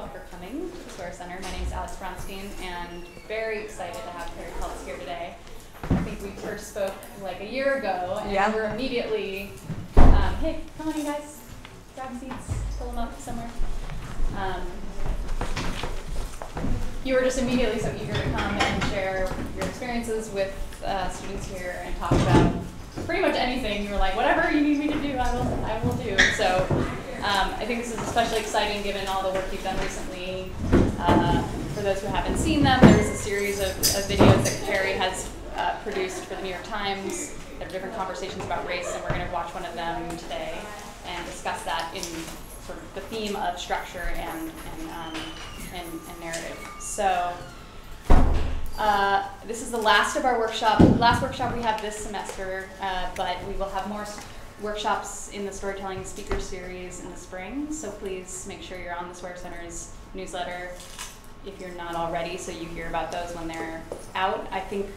all for coming to the Swear Center. My name is Alex Bronstein, and very excited to have Perri Peltz here today. I think we first spoke like a year ago, and we're immediately, hey, come on you guys, grab seats, pull them up somewhere. You were just immediately so eager to come and share your experiences with students here and talk about pretty much anything. You were like, whatever you need me to do, I will do. So I think this is especially exciting given all the work you've done recently. For those who haven't seen them, there's a series of videos that Perri has produced for the New York Times. There are different conversations about race, and we're going to watch one of them today and discuss that in sort of the theme of structure and narrative. So this is the last of our last workshop we have this semester, but we will have more workshops in the Storytelling Speaker Series in the spring, so please make sure you're on the Swear Center's newsletter if you're not already, so you hear about those when they're out. I think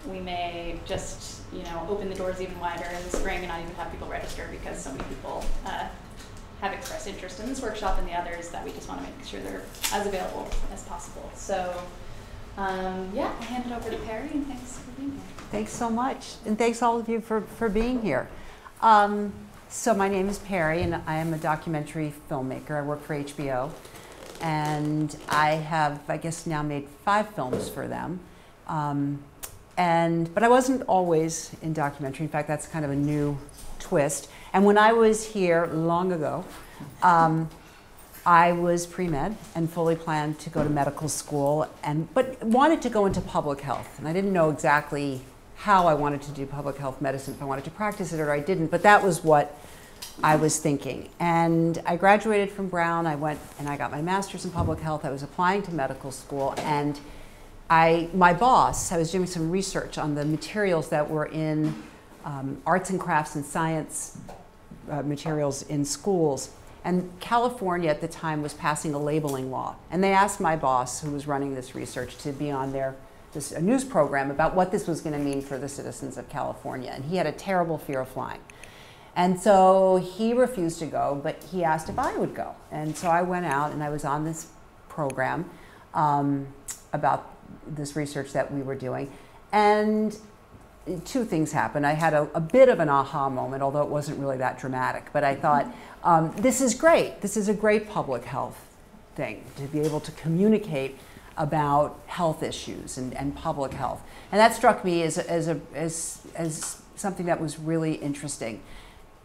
we may just open the doors even wider in the spring and not even have people register because so many people have expressed interest in this workshop and the others that we just want to make sure they're as available as possible. So yeah, I'll hand it over to Perri, and thanks for being here. Thanks so much, and thanks all of you for being here. So my name is Perri, and I am a documentary filmmaker. I work for HBO, and I have, I guess, now made 5 films for them. But I wasn't always in documentary. In fact, that's kind of a new twist. And when I was here long ago, I was pre-med and fully planned to go to medical school, but wanted to go into public health. And I didn't know exactly how I wanted to do public health medicine, if I wanted to practice it or I didn't, but that was what I was thinking. And I graduated from Brown. I went and I got my master's in public health. I was applying to medical school, and my boss, I was doing some research on the materials that were in arts and crafts and science materials in schools. And California at the time was passing a labeling law. And they asked my boss, who was running this research, to be on a news program about what this was going to mean for the citizens of California. And he had a terrible fear of flying. And so he refused to go, but he asked if I would go. And so I went out and I was on this program about this research that we were doing. And 2 things happened. I had a bit of an aha moment, although it wasn't really that dramatic. But I thought, this is great. This is a great public health thing, to be able to communicate about health issues and public health. And that struck me as something that was really interesting.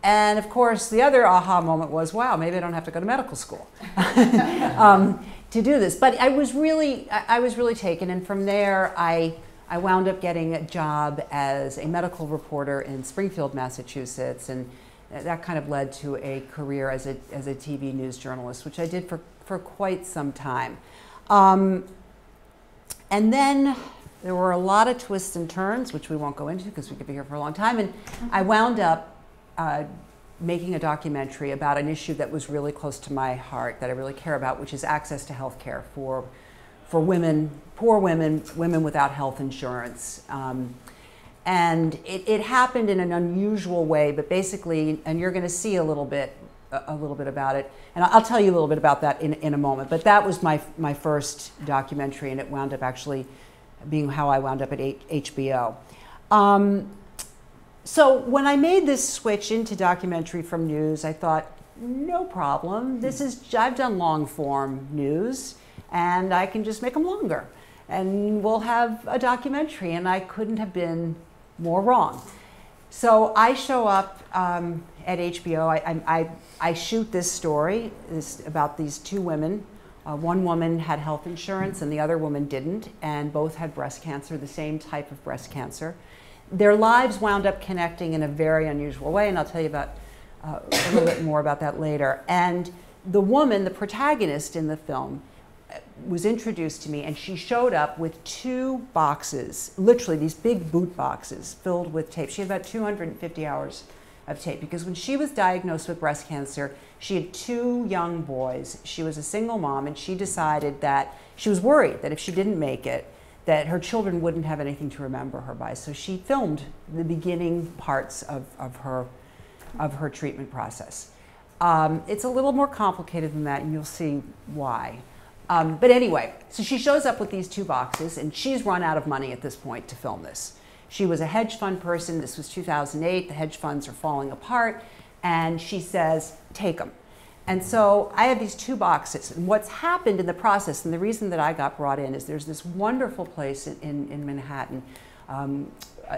And of course, the other aha moment was, wow, maybe I don't have to go to medical school to do this. But I was really taken. And from there, I wound up getting a job as a medical reporter in Springfield, Massachusetts, and that kind of led to a career as a TV news journalist, which I did for quite some time. And then there were a lot of twists and turns, which we won't go into because we could be here for a long time, and I wound up making a documentary about an issue that was really close to my heart, that I really care about, which is access to health care for women, poor women, women without health insurance. And it happened in an unusual way, but basically, and you're going to see a little bit about it, and I'll tell you a little bit about that in a moment. But that was my first documentary, and it wound up actually being how I wound up at HBO. So when I made this switch into documentary from news, I thought, no problem. I've done long form news, and I can just make them longer, and we'll have a documentary. And I couldn't have been more wrong. So I show up at HBO. I shoot this story about these 2 women. One woman had health insurance and the other woman didn't, and both had breast cancer, the same type of breast cancer. Their lives wound up connecting in a very unusual way, and I'll tell you about a little bit more about that later. And the woman, the protagonist in the film, was introduced to me, and she showed up with 2 boxes, literally these big boot boxes filled with tape. She had about 250 hours of tape, because when she was diagnosed with breast cancer, she had 2 young boys. She was a single mom, and she decided that she was worried that if she didn't make it, that her children wouldn't have anything to remember her by. So she filmed the beginning parts of her treatment process. It's a little more complicated than that, and you'll see why. But anyway, so she shows up with these 2 boxes, and she's run out of money at this point to film this. She was a hedge fund person. This was 2008. The hedge funds are falling apart, and she says, take them. And so I have these 2 boxes, and what's happened in the process, and the reason that I got brought in is there's this wonderful place in Manhattan.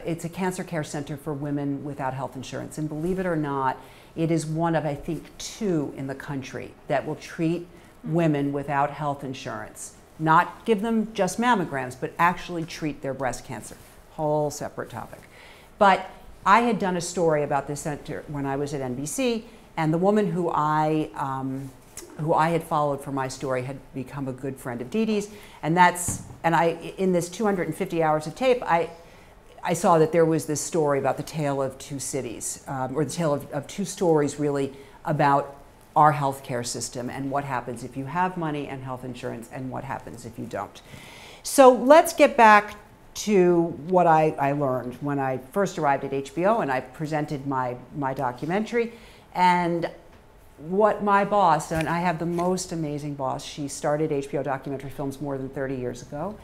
It's a cancer care center for women without health insurance, and believe it or not, it is one of, I think, 2 in the country that will treat women without health insurance. Not give them just mammograms, but actually treat their breast cancer. Whole separate topic. But I had done a story about this center when I was at NBC, and the woman who I had followed for my story had become a good friend of Dee Dee's, and in this 250 hours of tape, I saw that there was this story about the tale of 2 cities, or the tale of 2 stories really about our healthcare system and what happens if you have money and health insurance and what happens if you don't. So let's get back to what I learned when I first arrived at HBO and I presented my documentary. And what my boss, and I have the most amazing boss, she started HBO documentary films more than 30 years ago.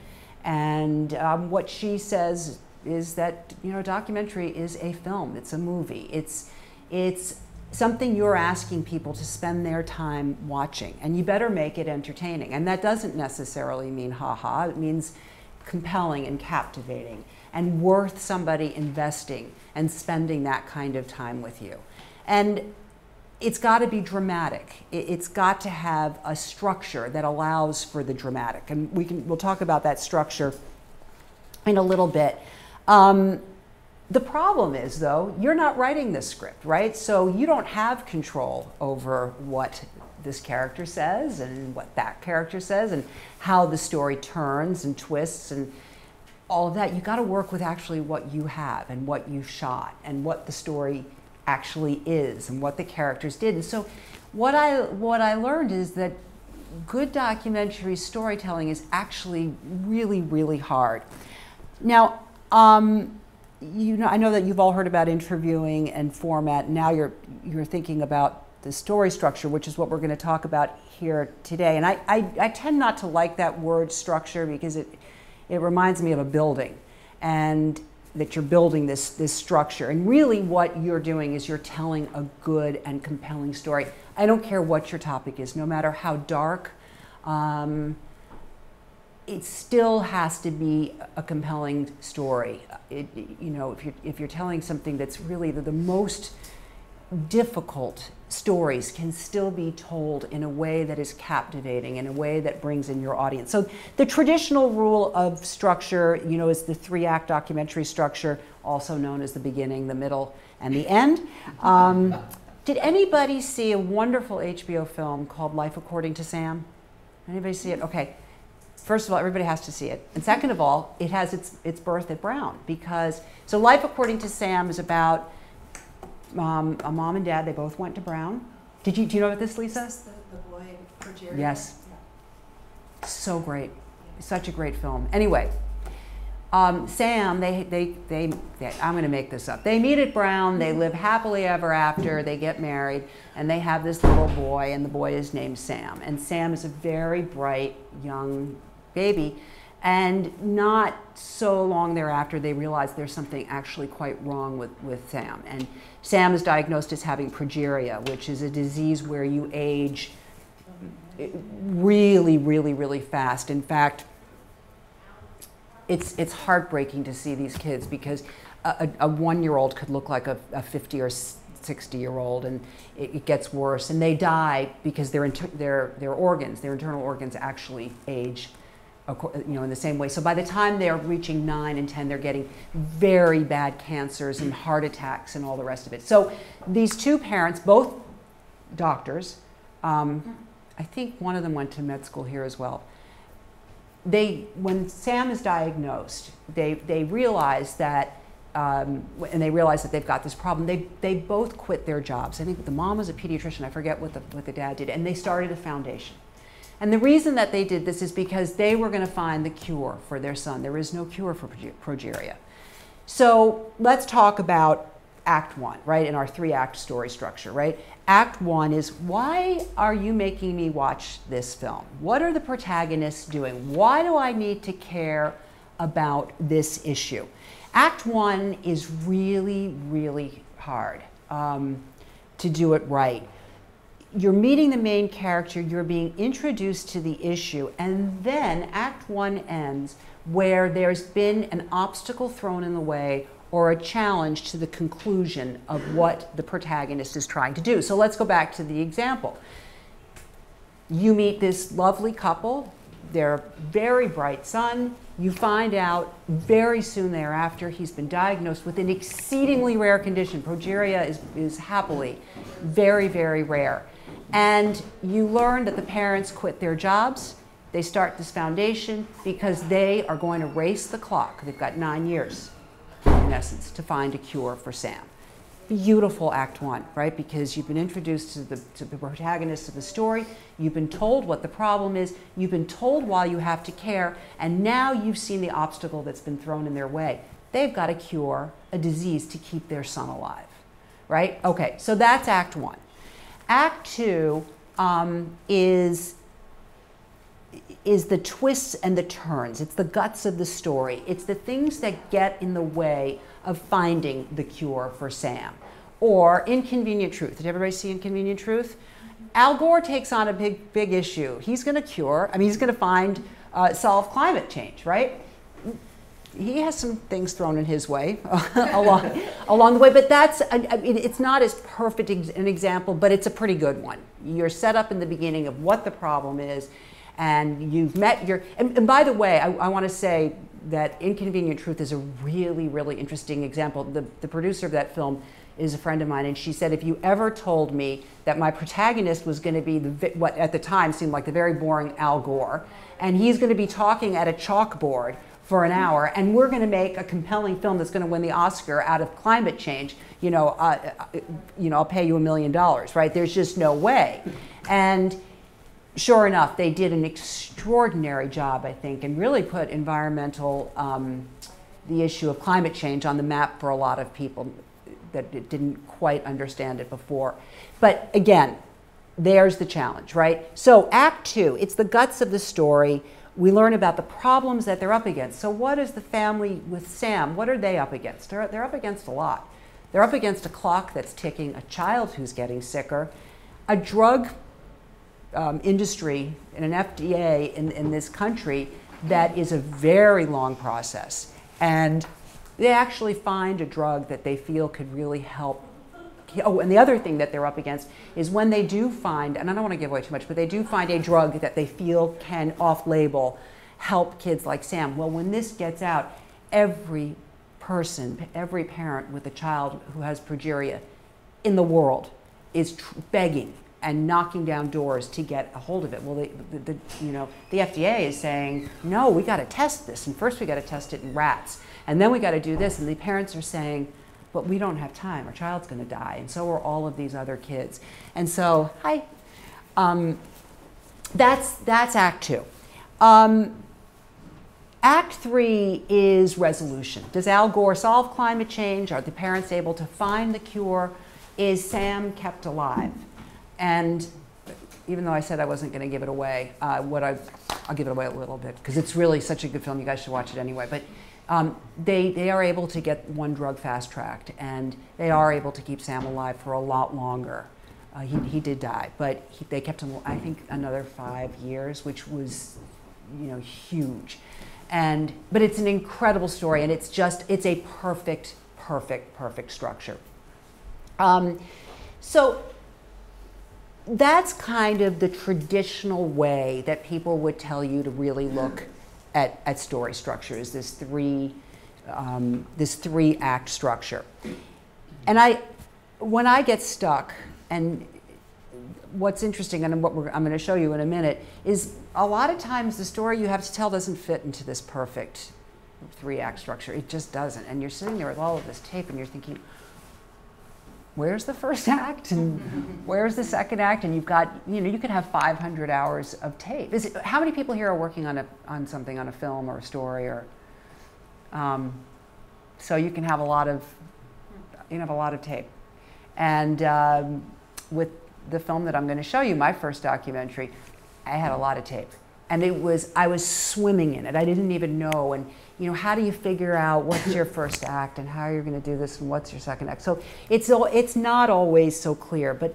And what she says is that, you know, documentary is a film, it's a movie. It's something you're asking people to spend their time watching, and you better make it entertaining. And that doesn't necessarily mean ha-ha, it means compelling and captivating and worth somebody investing and spending that kind of time with you. And it's got to be dramatic. It's got to have a structure that allows for the dramatic. And we'll talk about that structure in a little bit. The problem is, though, you're not writing this script, right? So you don't have control over what this character says and what that character says and how the story turns and twists and all of that. You got to work with actually what you have and what you shot and what the story actually is and what the characters did. And so what I learned is that good documentary storytelling is actually really, really hard. Now, you know, I know that you've all heard about interviewing and format. Now you're thinking about the story structure, which is what we're going to talk about here today. And I tend not to like that word structure because it reminds me of a building, and that you're building this structure. And really what you're doing is you're telling a good and compelling story. I don't care what your topic is, no matter how dark, it still has to be a compelling story. You know, if you're telling something that's really the most difficult, stories can still be told in a way that is captivating, in a way that brings in your audience. So the traditional rule of structure, you know, is the 3-act documentary structure, also known as the beginning, the middle, and the end. Did anybody see a wonderful HBO film called Life According to Sam? Anybody see it? Okay. First of all, everybody has to see it. And second of all, it has its birth at Brown, because, so Life According to Sam is about a mom and dad. They both went to Brown. Do you know about this, Lisa? Is this the boy Progeria? Yes. Yeah. So great. Such a great film. Anyway, Sam, I'm going to make this up. They meet at Brown. They live happily ever after. They get married, and they have this little boy, and the boy is named Sam. And Sam is a very bright young baby. And not so long thereafter, they realize there's something actually quite wrong with Sam. And Sam is diagnosed as having progeria, which is a disease where you age really, really, really fast. In fact, it's heartbreaking to see these kids, because a 1-year-old could look like a 50 or 60-year-old, and it gets worse. And they die because their organs, their internal organs, actually age, you know, in the same way. So by the time they're reaching 9 and 10, they're getting very bad cancers and heart attacks and all the rest of it. So these two parents, both doctors, I think one of them went to med school here as well. When Sam is diagnosed, they realize that, and they realize that they've got this problem. They both quit their jobs. I think the mom was a pediatrician. I forget what the dad did, and they started a foundation. And the reason that they did this is because they were going to find the cure for their son. There is no cure for progeria. So let's talk about Act 1, right, in our 3-act story structure, right? Act 1 is, why are you making me watch this film? What are the protagonists doing? Why do I need to care about this issue? Act 1 is really, really hard to do it right. You're meeting the main character, you're being introduced to the issue, and then Act 1 ends where there's been an obstacle thrown in the way or a challenge to the conclusion of what the protagonist is trying to do. So let's go back to the example. You meet this lovely couple, their very bright son. You find out very soon thereafter he's been diagnosed with an exceedingly rare condition. Progeria is happily very, very rare. And you learn that the parents quit their jobs. They start this foundation because they are going to race the clock. They've got 9 years, in essence, to find a cure for Sam. Beautiful Act 1, right? Because you've been introduced to the protagonist of the story, you've been told what the problem is, you've been told why you have to care, and now you've seen the obstacle that's been thrown in their way. They've got to cure a disease to keep their son alive, right? Okay, so that's Act 1. Act 2 is the twists and the turns. It's the guts of the story. It's the things that get in the way of finding the cure for Sam. Or Inconvenient Truth. Did everybody see Inconvenient Truth? Al Gore takes on a big issue. He's going to cure, he's going to solve climate change, right? He has some things thrown in his way along the way, but it's not as perfect an example, but it's a pretty good one. You're set up in the beginning of what the problem is, and you've met your, and by the way, I want to say that Inconvenient Truth is a really, really interesting example. The producer of that film is a friend of mine, and she said, if you ever told me that my protagonist was going to be what at the time seemed like the very boring Al Gore, and he's going to be talking at a chalkboard for an hour, and we're going to make a compelling film that's going to win the Oscar out of climate change, I'll pay you $1 million, right? There's just no way. And sure enough, they did an extraordinary job, I think, and really put the issue of climate change on the map for a lot of people that didn't quite understand it before. But again, there's the challenge, right? So Act 2, it's the guts of the story. We learn about the problems that they're up against. So what is the family with Sam? What are they up against? They're up against a lot. They're up against a clock that's ticking, a child who's getting sicker, a drug industry and an FDA in this country that is a very long process. And they actually find a drug that they feel could really help. Oh, and the other thing that they're up against is when they do find, and I don't want to give away too much, but they do find a drug that they feel can off-label help kids like Sam. Well, when this gets out, every person, every parent with a child who has progeria in the world is begging and knocking down doors to get a hold of it. Well, the FDA is saying, no, we got to test this, and first we got to test it in rats, and then we got to do this, and the parents are saying, but we don't have time, our child's going to die, and so are all of these other kids. And so, that's Act 2. Act 3 is resolution. Does Al Gore solve climate change? Are the parents able to find the cure? Is Sam kept alive? And even though I said I wasn't going to give it away, I'll give it away a little bit, because it's really such a good film, you guys should watch it anyway. But they are able to get one drug fast-tracked, and they are able to keep Sam alive for a lot longer. He did die, but they kept him, I think, another 5 years, which was, huge. But it's an incredible story, and it's a perfect structure. So that's kind of the traditional way that people would tell you to really look at story structures, this three-act structure. And when I get stuck, and what's interesting, and what I'm going to show you in a minute, is a lot of times the story you have to tell doesn't fit into this perfect three-act structure. It just doesn't. And you're sitting there with all of this tape, and you're thinking, where's the first act and where's the second act? And you've got, you could have 500 hours of tape. How many people here are working on something, on a film or a story, or so you can have a lot of you have a lot of tape. And with the film that I'm going to show you, my first documentary, I had a lot of tape. And I was swimming in it. I didn't even know. And how do you figure out what's your first act and how you're going to do this and what's your second act? So it's not always so clear. But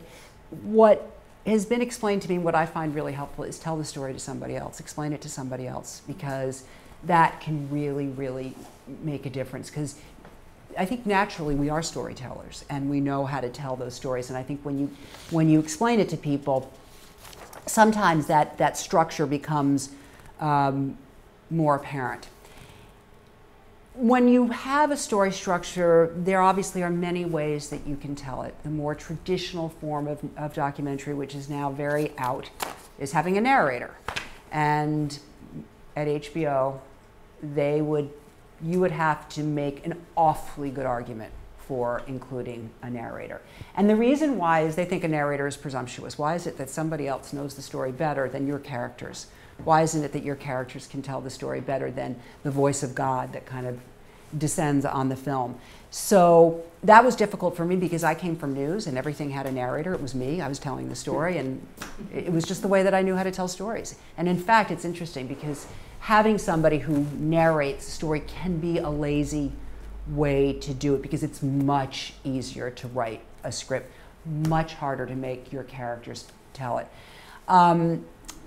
what has been explained to me, what I find really helpful, is tell the story to somebody else. Explain it to somebody else, because that can really, really make a difference. Because I think naturally we are storytellers and we know how to tell those stories. And I think when you explain it to people, sometimes that structure becomes more apparent. When you have a story structure, there obviously are many ways that you can tell it. The more traditional form of documentary, which is now very out, is having a narrator. And at HBO, you would have to make an awfully good argument for including a narrator. And the reason why is they think a narrator is presumptuous. Why is it that somebody else knows the story better than your characters? Why isn't it that your characters can tell the story better than the voice of God that kind of descends on the film? So that was difficult for me because I came from news and everything had a narrator. It was me. I was telling the story, and it was just the way that I knew how to tell stories. And in fact, it's interesting because having somebody who narrates the story can be a lazy way to do it, because it's much easier to write a script, much harder to make your characters tell it.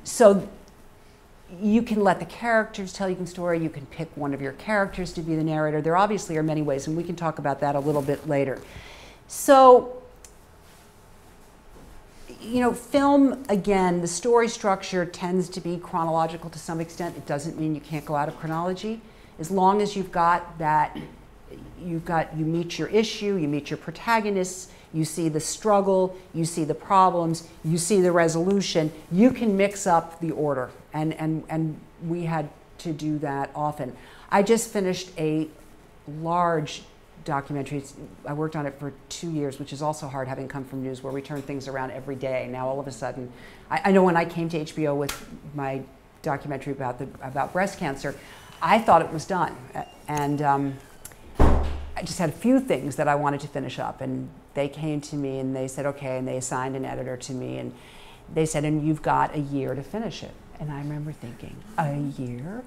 So you can let the characters tell you the story. You can pick one of your characters to be the narrator. There obviously are many ways, and we can talk about that a little bit later. So, film, again, the story structure tends to be chronological to some extent. It doesn't mean you can't go out of chronology. As long as you've got that, you meet your issue, you meet your protagonists, you see the struggle, you see the problems, you see the resolution, you can mix up the order. And we had to do that often. I just finished a large documentary. I worked on it for 2 years, which is also hard, having come from news where we turn things around every day. Now all of a sudden, I know when I came to HBO with my documentary about breast cancer, I thought it was done. And I just had a few things that I wanted to finish up, and they came to me and they said, okay, and they assigned an editor to me, and they said, and you've got a year to finish it. And I remember thinking, a year?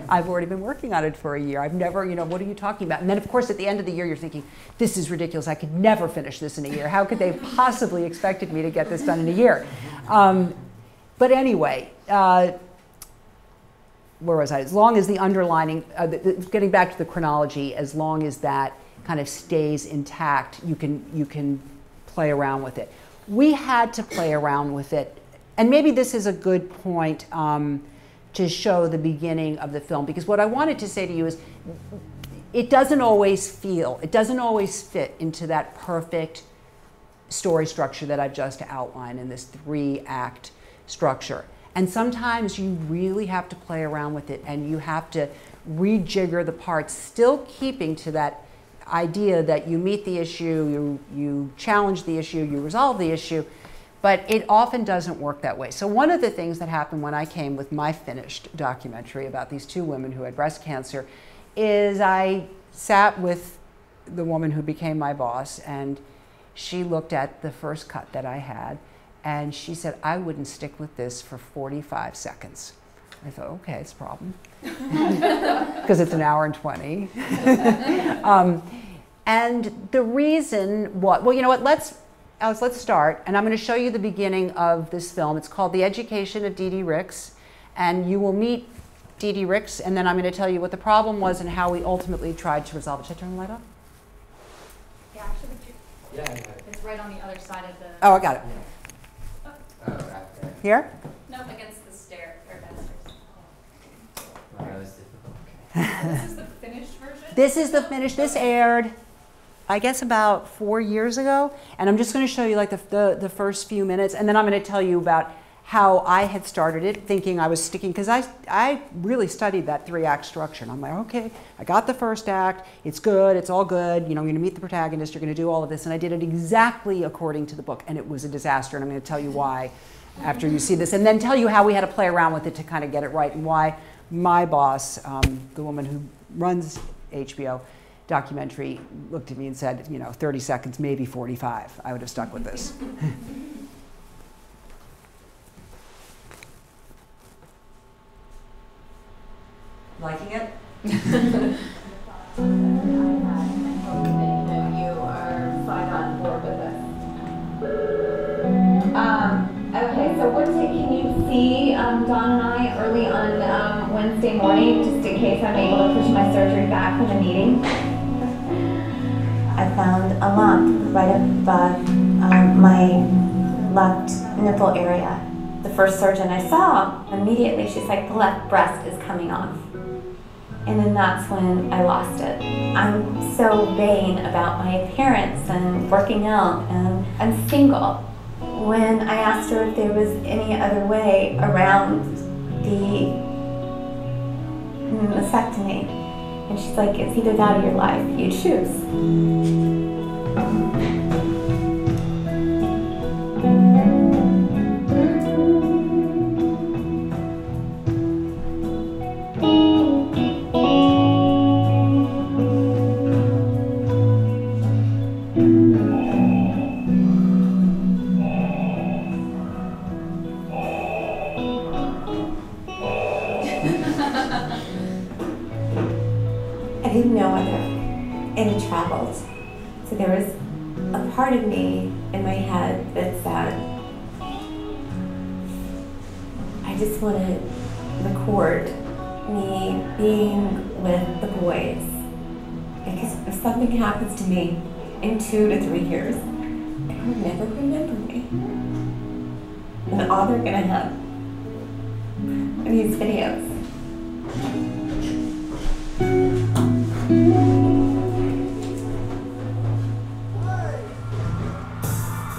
I've already been working on it for a year. I've never, what are you talking about? And then of course at the end of the year you're thinking, this is ridiculous, I could never finish this in a year. How could they have possibly expected me to get this done in a year? But anyway, where was I? As long as the underlining, getting back to the chronology, as long as that kind of stays intact, you can play around with it. We had to play around with it, and maybe this is a good point to show the beginning of the film, because what I wanted to say to you is, it doesn't always fit into that perfect story structure that I've just outlined in this 3-act structure. And sometimes you really have to play around with it, and you have to rejigger the parts, still keeping to that idea that you meet the issue, you challenge the issue, you resolve the issue, but it often doesn't work that way. So one of the things that happened when I came with my finished documentary about these 2 women who had breast cancer is I sat with the woman who became my boss, and she looked at the first cut that I had, and she said, I wouldn't stick with this for 45 seconds. I thought, okay, it's a problem. Because it's 1 hour and 20. And the reason, well, you know what, Alex, let's start. And I'm going to show you the beginning of this film. It's called The Education of Dee Dee Ricks. And you will meet Dee Dee Ricks, and then I'm going to tell you what the problem was and how we ultimately tried to resolve it. Should I turn the light off? Yeah, actually, it's right on the other side of the... Oh, I got it. Oh, right there. Here? Nope, against the stair, or bannisters. Wow, that was difficult. This is the finished version? This is the finish. This aired, I guess, about 4 years ago. And I'm just going to show you like the first few minutes, and then I'm going to tell you about how I had started it, thinking I was sticking, because I really studied that 3-act structure. And I'm like, okay, I got the first act, it's good, it's all good, you're going to meet the protagonist, you're going to do all of this. And I did it exactly according to the book, and it was a disaster. And I'm going to tell you why after you see this, and then tell you how we had to play around with it to kind of get it right, and why my boss, the woman who runs HBO, documentary looked at me and said, 30 seconds, maybe 45. I would have stuck with this. Liking it? You are fine on board with this. Okay, so can you see Dawn and I early on Wednesday morning, just in case I'm able to push my surgery back from the meeting? I found a lump right above my left nipple area. The first surgeon I saw, immediately she's like, the left breast is coming off. And then that's when I lost it. I'm so vain about my appearance and working out, and I'm single. When I asked her if there was any other way around the mastectomy, and she's like, it's either that or your life, you choose. I didn't know whether it traveled. So there was a part of me in my head that said, I just want to record me being with the boys. Because if something happens to me in 2 to 3 years, they will never remember me. And all they're going to have are these videos.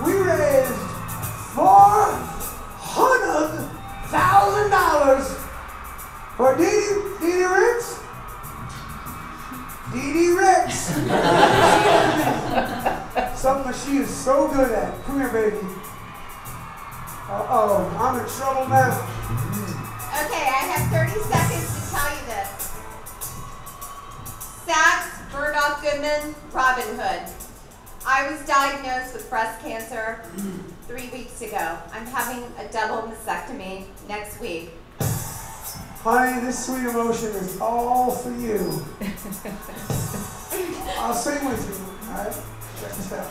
We raised $400,000 for Dee Ricks. Dee Ricks. Something she is so good at. Come here, baby. Uh-oh, I'm in trouble now. Okay, I have 30 seconds to tell you this. Sachs, Murdoch Goodman, Robin Hood. I was diagnosed with breast cancer 3 weeks ago. I'm having a double mastectomy next week. Honey, this sweet emotion is all for you. I'll sing with you, all right? Check this out.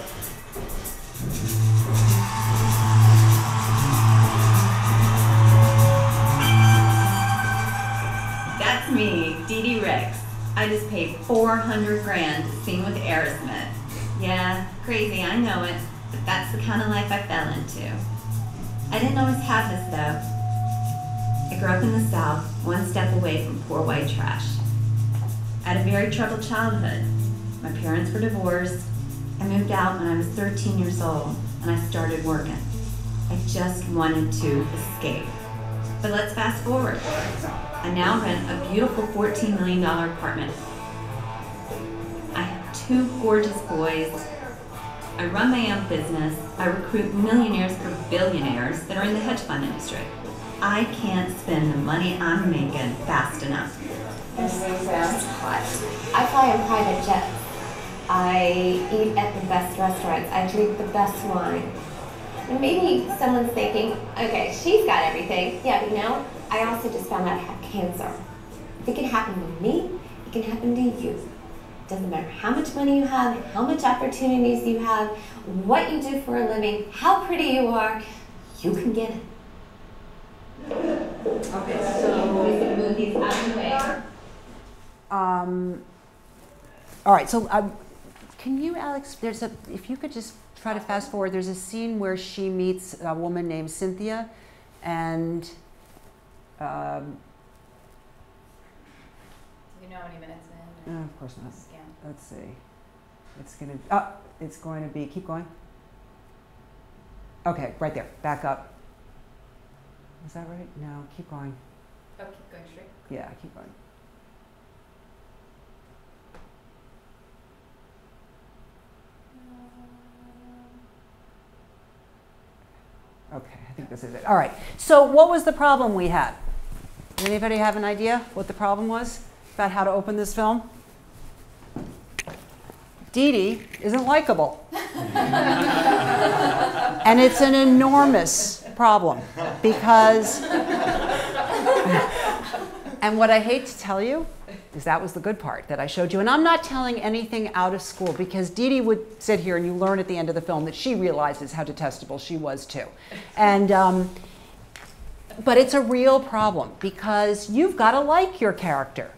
That's me, Dee Ricks. I just paid $400 grand to sing with Aerosmith. Yeah, crazy, I know it, but that's the kind of life I fell into. I didn't always have this though. I grew up in the South, one step away from poor white trash. I had a very troubled childhood. My parents were divorced. I moved out when I was 13 years old, and I started working. I just wanted to escape. But let's fast forward. I now rent a beautiful $14 million apartment. I have 2 gorgeous boys. I run my own business. I recruit millionaires for billionaires that are in the hedge fund industry. I can't spend the money I'm making fast enough. This sounds hot. I fly in private jets. I eat at the best restaurants. I drink the best wine. And maybe someone's thinking, okay, she's got everything. Yeah, but I also just found out I have cancer. If it can happen to me, it can happen to you. Doesn't matter how much money you have, how much opportunities you have, what you do for a living, how pretty you are, you can get it. Okay, so we can move these out of the way. All right, so can you, Alex, if you could just try to fast forward, there's a scene where she meets a woman named Cynthia, and Do you know how many minutes in? of course not. Scan. Let's see. It's going to be, keep going. Okay, right there, back up. Is that right? No, keep going. Oh, keep going straight. Yeah, keep going. Okay, I think this is it. All right, so what was the problem we had? Does anybody have an idea what the problem was about how to open this film? Dee Dee isn't likable. And it's an enormous problem because, and what I hate to tell you is that was the good part that I showed you. And I'm not telling anything out of school because Dee Dee would sit here and you learn at the end of the film that she realizes how detestable she was too. And, but it's a real problem because you've got to like your character.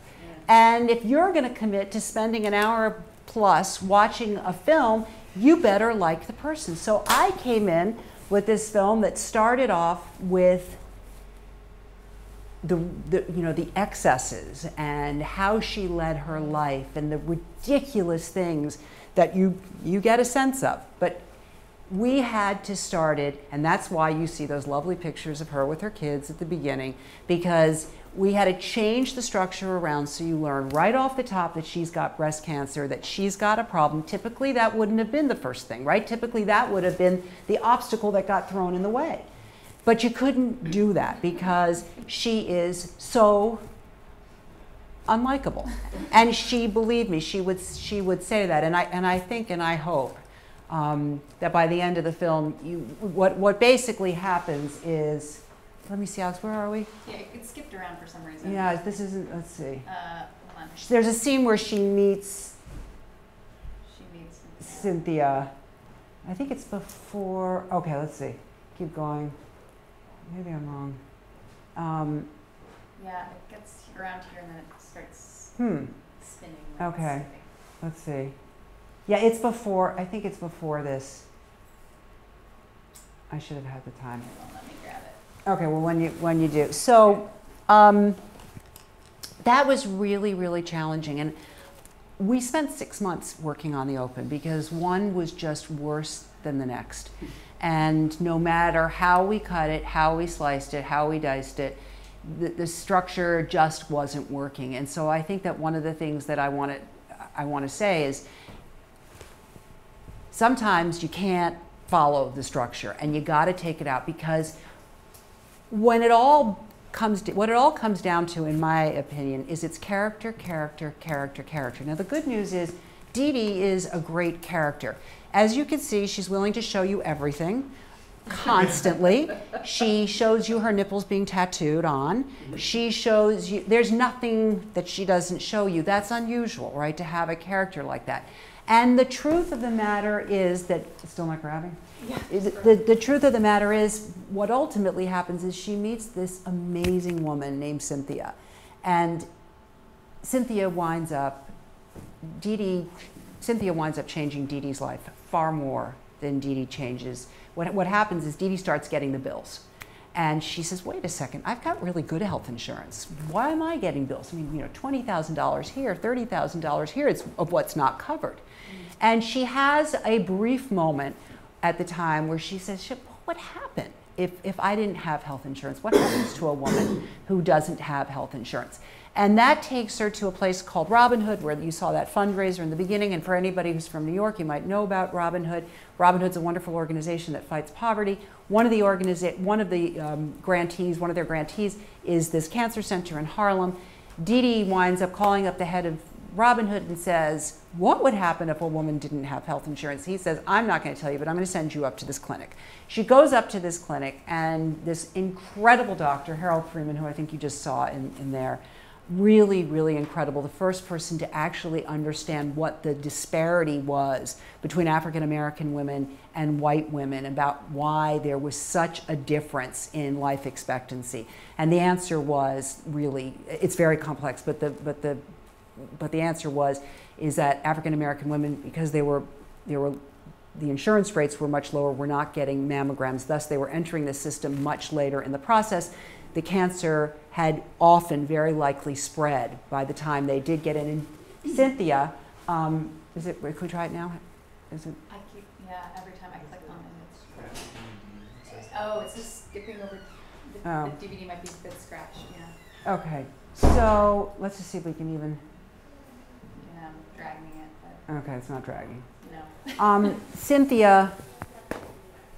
And if you're going to commit to spending an hour plus watching a film, you better like the person. So I came in with this film that started off with the excesses and how she led her life and the ridiculous things that you get a sense of. But we had to start it, and that's why you see those lovely pictures of her with her kids at the beginning, because we had to change the structure around so you learn right off the top that she's got breast cancer, that she's got a problem. Typically, that wouldn't have been the first thing, right? Typically, that would have been the obstacle that got thrown in the way. But you couldn't do that because she is so unlikable. And she, believe me, she would say that. And I think and I hope that by the end of the film, what basically happens is, let me see, Alex, where are we? Yeah, it skipped around for some reason. Yeah, this isn't, let's see. Hold on. There's a scene where she meets Cynthia. I think it's before, okay, let's see. Keep going. Maybe I'm wrong. Yeah, it gets around here and then it starts spinning. Okay, let's see. Yeah, it's before, I think it's before this. I should have had the time. It won't let me grab it. Okay, well, when you do. So that was really, really challenging. And we spent 6 months working on the open because one was just worse than the next. And no matter how we cut it, how we sliced it, how we diced it, the structure just wasn't working. And so I think that one of the things that I want to say is sometimes you can't follow the structure and you got to take it out, because what it all comes down to, in my opinion, is it's character, character, character, character. Now the good news is Dee Dee is a great character. As you can see, she's willing to show you everything constantly. She shows you her nipples being tattooed on. She shows you, there's nothing that she doesn't show you. That's unusual, right, to have a character like that. And the truth of the matter is that, still not grabbing? Yeah. The truth of the matter is, what ultimately happens is she meets this amazing woman named Cynthia. And Cynthia winds up changing Dee Dee's life far more than Dee Dee changes. What happens is Dee Dee starts getting the bills. And she says, wait a second, I've got really good health insurance. Why am I getting bills? I mean, $20,000 here, $30,000 here, it's of what's not covered. And she has a brief moment at the time where she says, what happened if I didn't have health insurance? What happens to a woman who doesn't have health insurance? And that takes her to a place called Robin Hood, where you saw that fundraiser in the beginning. And for anybody who's from New York, you might know about Robin Hood. Robin Hood's a wonderful organization that fights poverty. One of their grantees is this cancer center in Harlem. Dee Dee winds up calling up the head of Robin Hood and says, what would happen if a woman didn't have health insurance? He says, I'm not going to tell you, but I'm going to send you up to this clinic. She goes up to this clinic, and this incredible doctor, Harold Freeman, who I think you just saw in there, really, really incredible. The first person to actually understand what the disparity was between African American women and white women, about why there was such a difference in life expectancy. And the answer was really, it's very complex, but the answer is that African American women, because the insurance rates were much lower, were not getting mammograms. Thus, they were entering the system much later in the process. The cancer had often very likely spread by the time they did get in. And Cynthia, can we try it now? Every time I click on it, it's just skipping over. The DVD might be a bit scratched, yeah. Okay, so let's just see if we can even. Dragging it, but. Okay, it's not dragging. No. Cynthia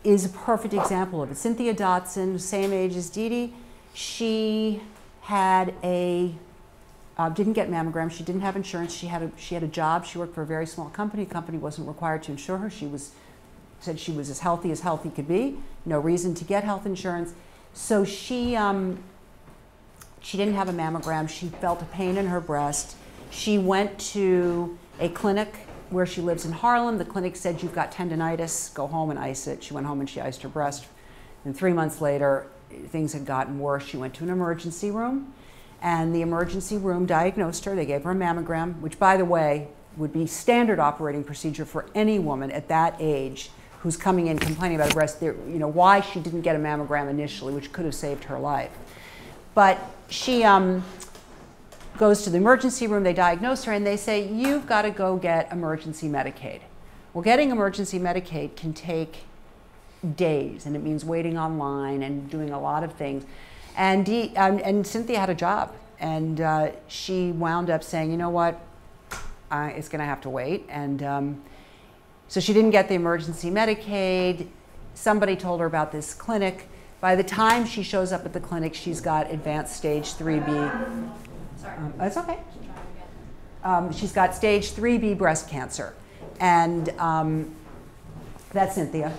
is a perfect example of it. Cynthia Dotson, same age as Dee Dee. She had a didn't get mammograms. She didn't have insurance. She had a job. She worked for a very small company. The company wasn't required to insure her. Said she was as healthy could be. No reason to get health insurance. So she didn't have a mammogram. She felt a pain in her breast. She went to a clinic where she lives in Harlem. The clinic said, you've got tendinitis, go home and ice it. She went home and she iced her breast. And 3 months later, things had gotten worse. She went to an emergency room, and the emergency room diagnosed her. They gave her a mammogram, which, by the way, would be standard operating procedure for any woman at that age who's coming in complaining about a breast, why she didn't get a mammogram initially, which could have saved her life. But she goes to the emergency room, they diagnose her, and they say, you've got to go get emergency Medicaid. Well, getting emergency Medicaid can take days, and it means waiting online and doing a lot of things. And Cynthia had a job, and she wound up saying, you know what, it's going to have to wait. And so she didn't get the emergency Medicaid. Somebody told her about this clinic. By the time she shows up at the clinic, she's got advanced stage 3B. Sorry. That's okay. She's got stage 3B breast cancer. And that's Cynthia.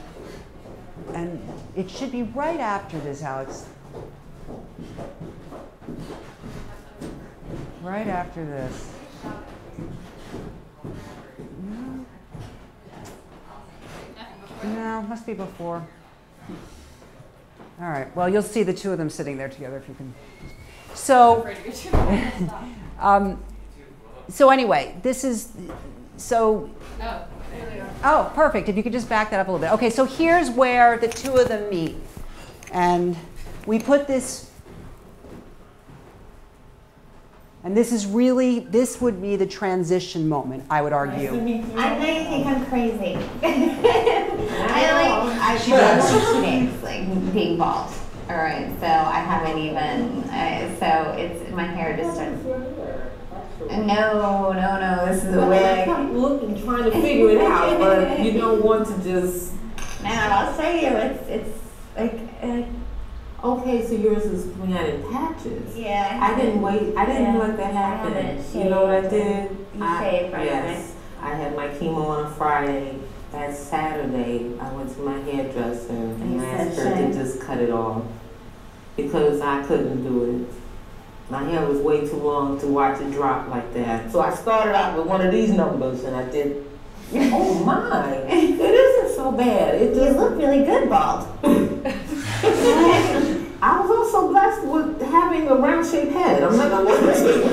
And it should be right after this, Alex. Right after this. No, must be before. All right. Well, you'll see the two of them sitting there together if you can. So, so anyway, this is so. Oh, perfect. If you could just back that up a little bit. Okay, so here's where the two of them meet, and we put this. And this would be the transition moment, I would argue. I know you think I'm crazy. I names like being bald. All right, so I haven't even. So it's my hair just starts. No. This is a wig. I'm looking, trying to figure it out, but you don't want to just. No, I'll show you. It's like. Okay, so yours is coming out in patches. Yeah. I didn't let that happen. You know what I did? You shaved right Yes. I had my chemo on a Friday. That Saturday, I went to my hairdresser and asked her to just cut it off because I couldn't do it. My hair was way too long to watch it drop like that. So I started out with one of these numbers and I did. Oh my! It isn't so bad. It just you look really good bald. I was also blessed with having a round-shaped head. I'm not gonna lie to you.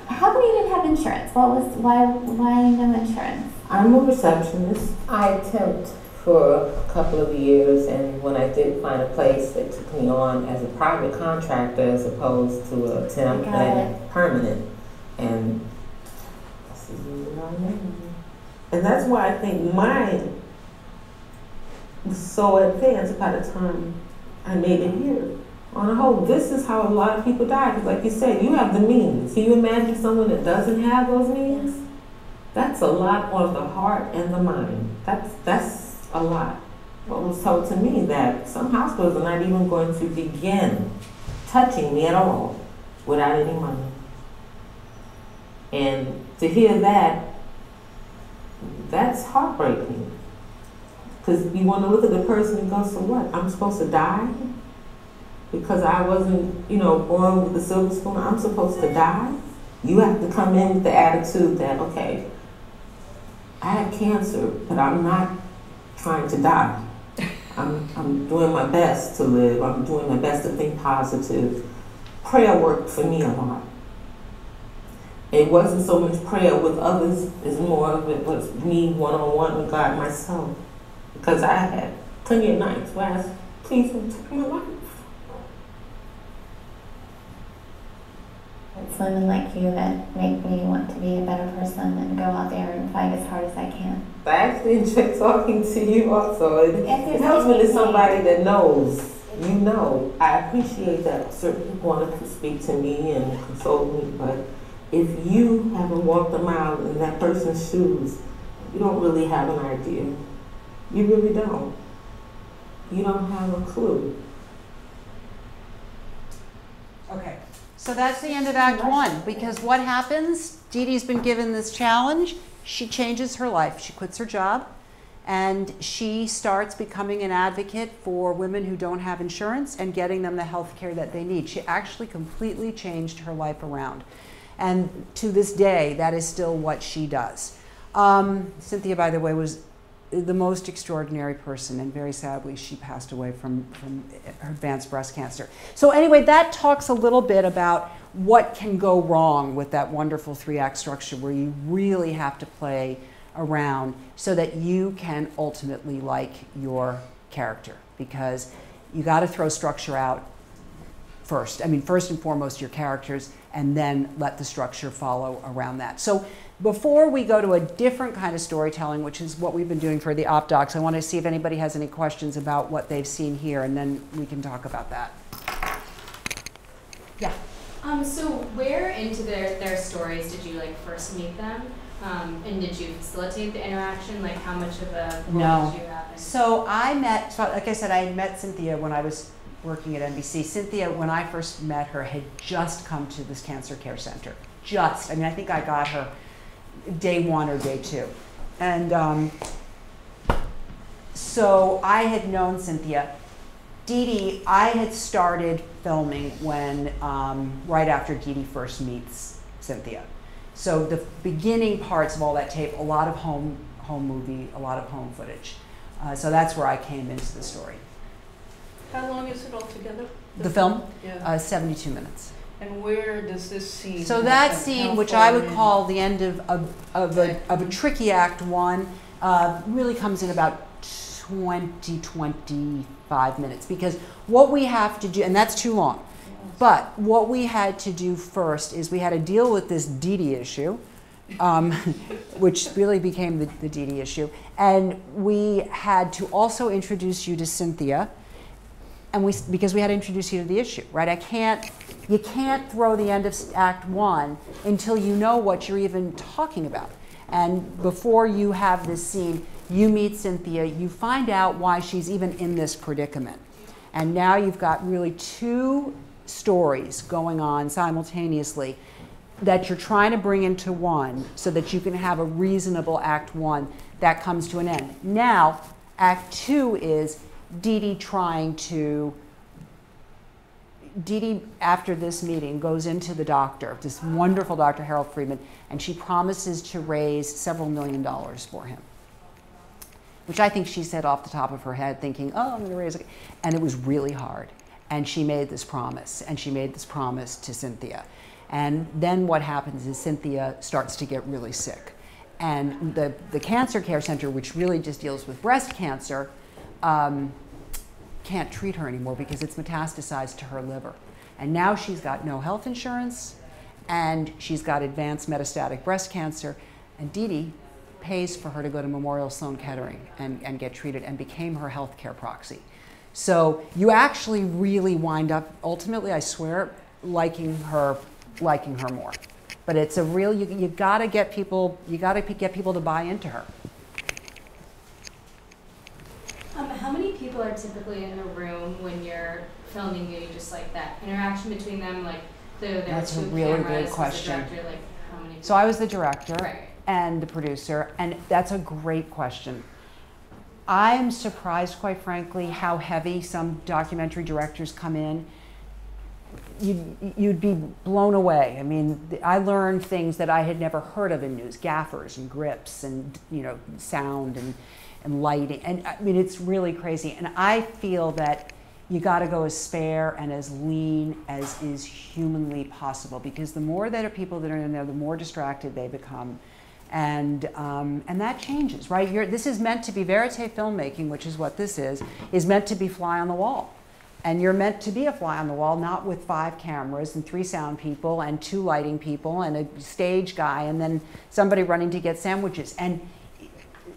How come you didn't have insurance? Why no insurance? I'm a receptionist. I temped for a couple of years, and when I did find a place, they took me on as a private contractor as opposed to a temp and permanent. And this is where I am. And that's why I think mine was so advanced by the time I made it here. On the whole, this is how a lot of people die. Because like you said, you have the means. Can you imagine someone that doesn't have those means? That's a lot on the heart and the mind. That's a lot. What was told to me that some hospitals are not even going to begin touching me at all without any money. And to hear that, that's heartbreaking. Because you want to look at the person and go, so what? I'm supposed to die? Because I wasn't, born with a silver spoon, I'm supposed to die? You have to come in with the attitude that, okay, I had cancer, but I'm not trying to die. I'm doing my best to live. I'm doing my best to think positive. Prayer worked for me a lot. It wasn't so much prayer with others, as more of it was me one-on-one with God myself. Because I had plenty of nights where I asked, please don't take my life. It's women like you that make me want to be a better person and go out there and fight as hard as I can. I actually enjoy talking to you also. It helps me to somebody that knows. I appreciate that certain people want to speak to me and console me, but if you haven't walked a mile in that person's shoes, you don't really have an idea. You really don't. You don't have a clue. Okay. So that's the end of Act 1, because what happens? Dee Dee's been given this challenge. She changes her life. She quits her job, and she starts becoming an advocate for women who don't have insurance and getting them the health care that they need. She actually completely changed her life around. And to this day, that is still what she does. Cynthia, by the way, was the most extraordinary person, and very sadly, she passed away from her advanced breast cancer. So anyway, that talks a little bit about what can go wrong with that wonderful 3-act structure where you really have to play around so that you can ultimately like your character, because you got to throw structure out first. I mean, first and foremost, your characters, and then let the structure follow around that. So before we go to a different kind of storytelling, which is what we've been doing for the op docs, I want to see if anybody has any questions about what they've seen here, and then we can talk about that. Yeah. So where into their stories did you like first meet them? And did you facilitate the interaction? Like how much of a role did you have? So like I said, I met Cynthia when I was working at NBC. Cynthia, when I first met her, had just come to this cancer care center. I mean, I think I got her day 1 or day 2. And so I had known Cynthia. Dee Dee, I had started filming when, right after Dee Dee first meets Cynthia. So the beginning parts of all that tape, a lot of home movie, a lot of home footage. So that's where I came into the story. How long is it altogether? The film? Yeah. 72 minutes. And where does this scene? So that scene, which I would call the end of a tricky Act 1, really comes in about 25 minutes, because what we have to do, and that's too long, but what we had to do first is we had to deal with this Dee Dee issue, which really became the Dee Dee issue, and we had to also introduce you to Cynthia, and because we had to introduce you to the issue, right? You can't throw the end of Act 1 until you know what you're even talking about. And before you have this scene, you meet Cynthia, you find out why she's even in this predicament. And now you've got really 2 stories going on simultaneously that you're trying to bring into one so that you can have a reasonable Act 1 that comes to an end. Now, Act 2 is Dee Dee, after this meeting, goes into the doctor, this wonderful Dr. Harold Friedman, and she promises to raise several $1 million for him, which I think she said off the top of her head, thinking, oh, I'm going to raise it. And it was really hard. And she made this promise, and she made this promise to Cynthia. And then what happens is Cynthia starts to get really sick. And the cancer care center, which really just deals with breast cancer, can't treat her anymore because it's metastasized to her liver. And now she's got no health insurance, and she's got advanced metastatic breast cancer, and Dee Dee pays for her to go to Memorial Sloan Kettering and get treated, and became her healthcare proxy. So you actually really wind up, ultimately, I swear, liking her more. But it's a real, you gotta get people to buy into her. How many people are typically in a room when you're filming maybe just like that interaction between them, like That's a really good question. Director, like how many people? So I was the director right. and the producer, and that's a great question. I'm surprised, quite frankly, how heavy some documentary directors come in. You'd be blown away. I mean, I learned things that I had never heard of in news, gaffers and grips and sound and lighting. And I mean, it's really crazy. And I feel that you got to go as spare and as lean as is humanly possible, because the more that are people that are in there, the more distracted they become. And that changes, right? This is meant to be verite filmmaking, which is what this is meant to be fly on the wall. And you're meant to be a fly on the wall, not with 5 cameras and 3 sound people and 2 lighting people and a stage guy and then somebody running to get sandwiches. And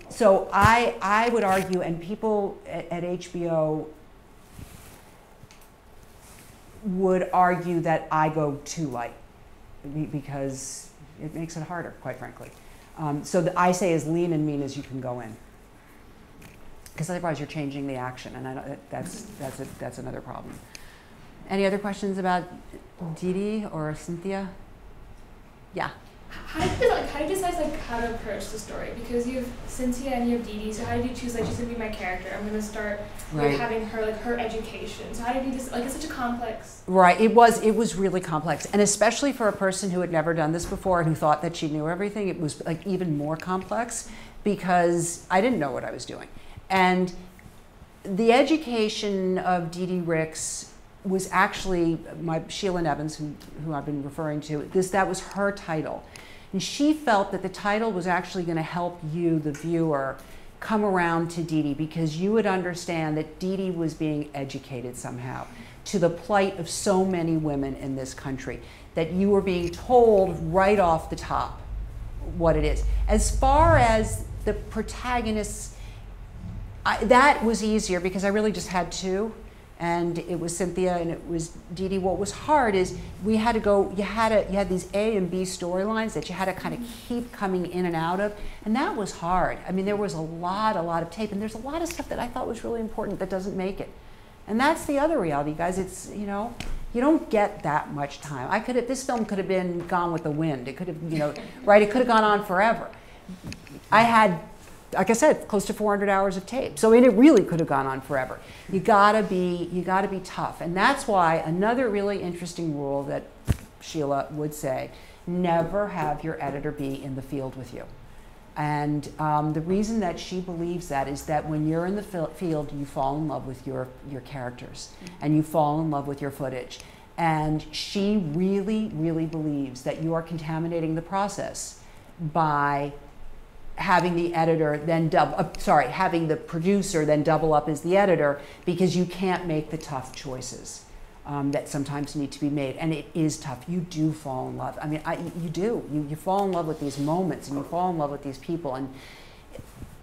so I would argue, and people at HBO would argue that I go too light because it makes it harder, quite frankly. So I say as lean and mean as you can go in, because otherwise you're changing the action, and that's another problem. Any other questions about Dee Dee or Cynthia? Yeah. How did you decide how to approach the story? Because you have Cynthia and you have Dee Dee, so how did you choose she's gonna be my character? I'm gonna start having her her education. So how did you just it's such a complex. Right. It was really complex, and especially for a person who had never done this before and who thought that she knew everything, it was even more complex because I didn't know what I was doing. And the education of Dee Dee Ricks was actually Sheila Nevins, who I've been referring to. That was her title. And she felt that the title was actually going to help you, the viewer, come around to Dee Dee because you would understand that Dee Dee was being educated somehow to the plight of so many women in this country, that you were being told right off the top what it is. As far as the protagonists, that was easier because I really just had two. And it was Cynthia and it was Dee Dee. What was hard is we had to go, you had these A and B storylines that you had to kind of keep coming in and out of, and that was hard. I mean, there was a lot of tape, and there's a lot of stuff that I thought was really important that doesn't make it. And that's the other reality, guys. It's, you don't get that much time. This film could have been Gone with the Wind. It could have, right, it could have gone on forever. I had, like I said, close to 400 hours of tape. So it really could have gone on forever. You gotta be tough. And that's why another really interesting rule that Sheila would say, never have your editor be in the field with you. And the reason that she believes that is that when you're in the field, you fall in love with your characters and you fall in love with your footage. And she really, really believes that you are contaminating the process by having the editor then having the producer then double up as the editor, because you can't make the tough choices that sometimes need to be made. And it is tough. You do fall in love. I mean, you do. You fall in love with these moments and you fall in love with these people. And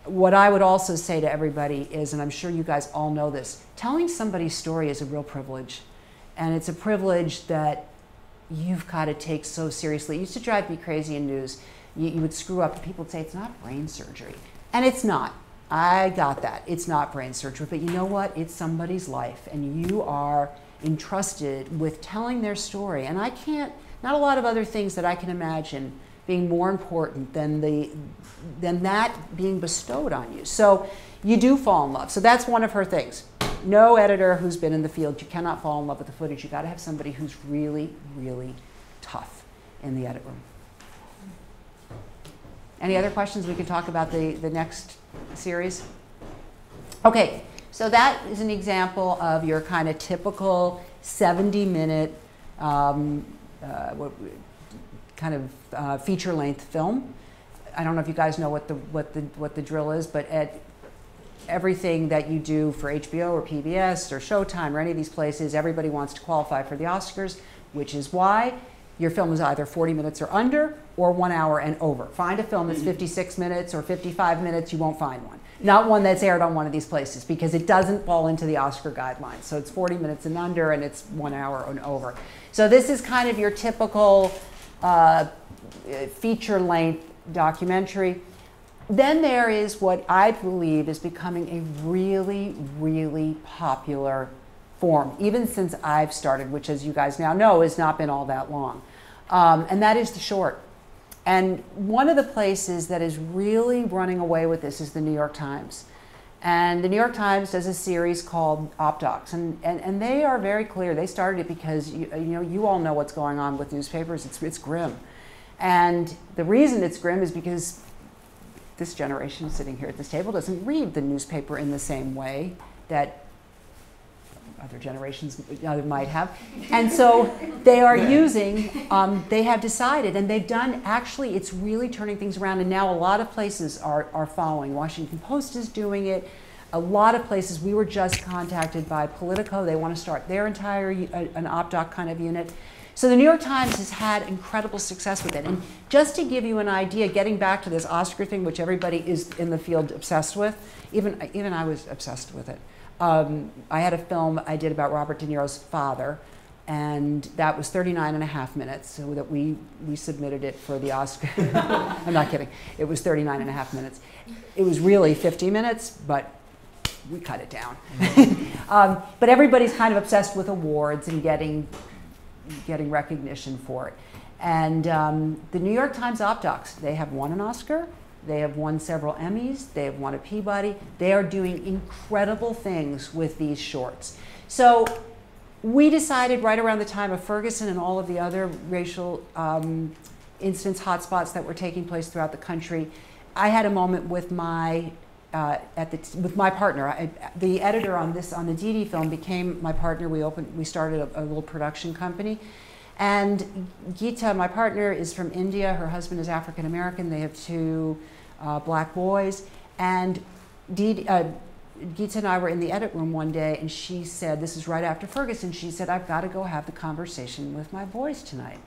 what I would also say to everybody is, and I'm sure you guys all know this, telling somebody's story is a real privilege. And it's a privilege that you've got to take so seriously. It used to drive me crazy in news. You would screw up and people would say, it's not brain surgery. And it's not. I got that. It's not brain surgery. But you know what? It's somebody's life. And you are entrusted with telling their story. And not a lot of other things that I can imagine being more important than that being bestowed on you. So you do fall in love. So that's one of her things. No editor who's been in the field, you cannot fall in love with the footage. You got to have somebody who's really, really tough in the edit room. Any other questions? We can talk about the next series. Okay, so that is an example of your kind of typical 70-minute feature-length film. I don't know if you guys know what the drill is, but at everything that you do for HBO or PBS or Showtime or any of these places, everybody wants to qualify for the Oscars, which is why your film is either 40 minutes or under or 1 hour and over. Find a film that's 56 minutes or 55 minutes, you won't find one. Not one that's aired on one of these places because it doesn't fall into the Oscar guidelines. So it's 40 minutes and under and it's 1 hour and over. So this is kind of your typical feature-length documentary. Then there is what I believe is becoming a really, really popular form, even since I've started, which as you guys now know has not been all that long. And that is the short. And one of the places that is really running away with this is the New York Times. And the New York Times does a series called OpDocs, and they are very clear. They started it because you all know what's going on with newspapers. It's grim. And the reason it's grim is because this generation sitting here at this table doesn't read the newspaper in the same way that other generations might have. And so they are using, they have decided, and they've done, actually, it's really turning things around. And now a lot of places are following. Washington Post is doing it. A lot of places, we were just contacted by Politico. They want to start their entire, an OpDoc kind of unit. So the New York Times has had incredible success with it. And just to give you an idea, getting back to this Oscar thing, which everybody is in the field obsessed with, even I was obsessed with it. I had a film I did about Robert DeNiro's father, and that was 39.5 minutes, so that we submitted it for the Oscar. I'm not kidding. It was 39.5 minutes. It was really 50 minutes, but we cut it down. But everybody's kind of obsessed with awards and getting getting recognition for it. And the New York Times Op Docs, they have won an Oscar, they have won several Emmys, they have won a Peabody. They are doing incredible things with these shorts. So we decided right around the time of Ferguson and all of the other racial incidents, hotspots that were taking place throughout the country, I had a moment with my with my partner. The editor on the DD film became my partner. We started a little production company. And Geeta, my partner, is from India. Her husband is African American. They have 2 black boys. And Geeta and I were in the edit room one day, and she said, this is right after Ferguson, she said, I've got to go have the conversation with my boys tonight.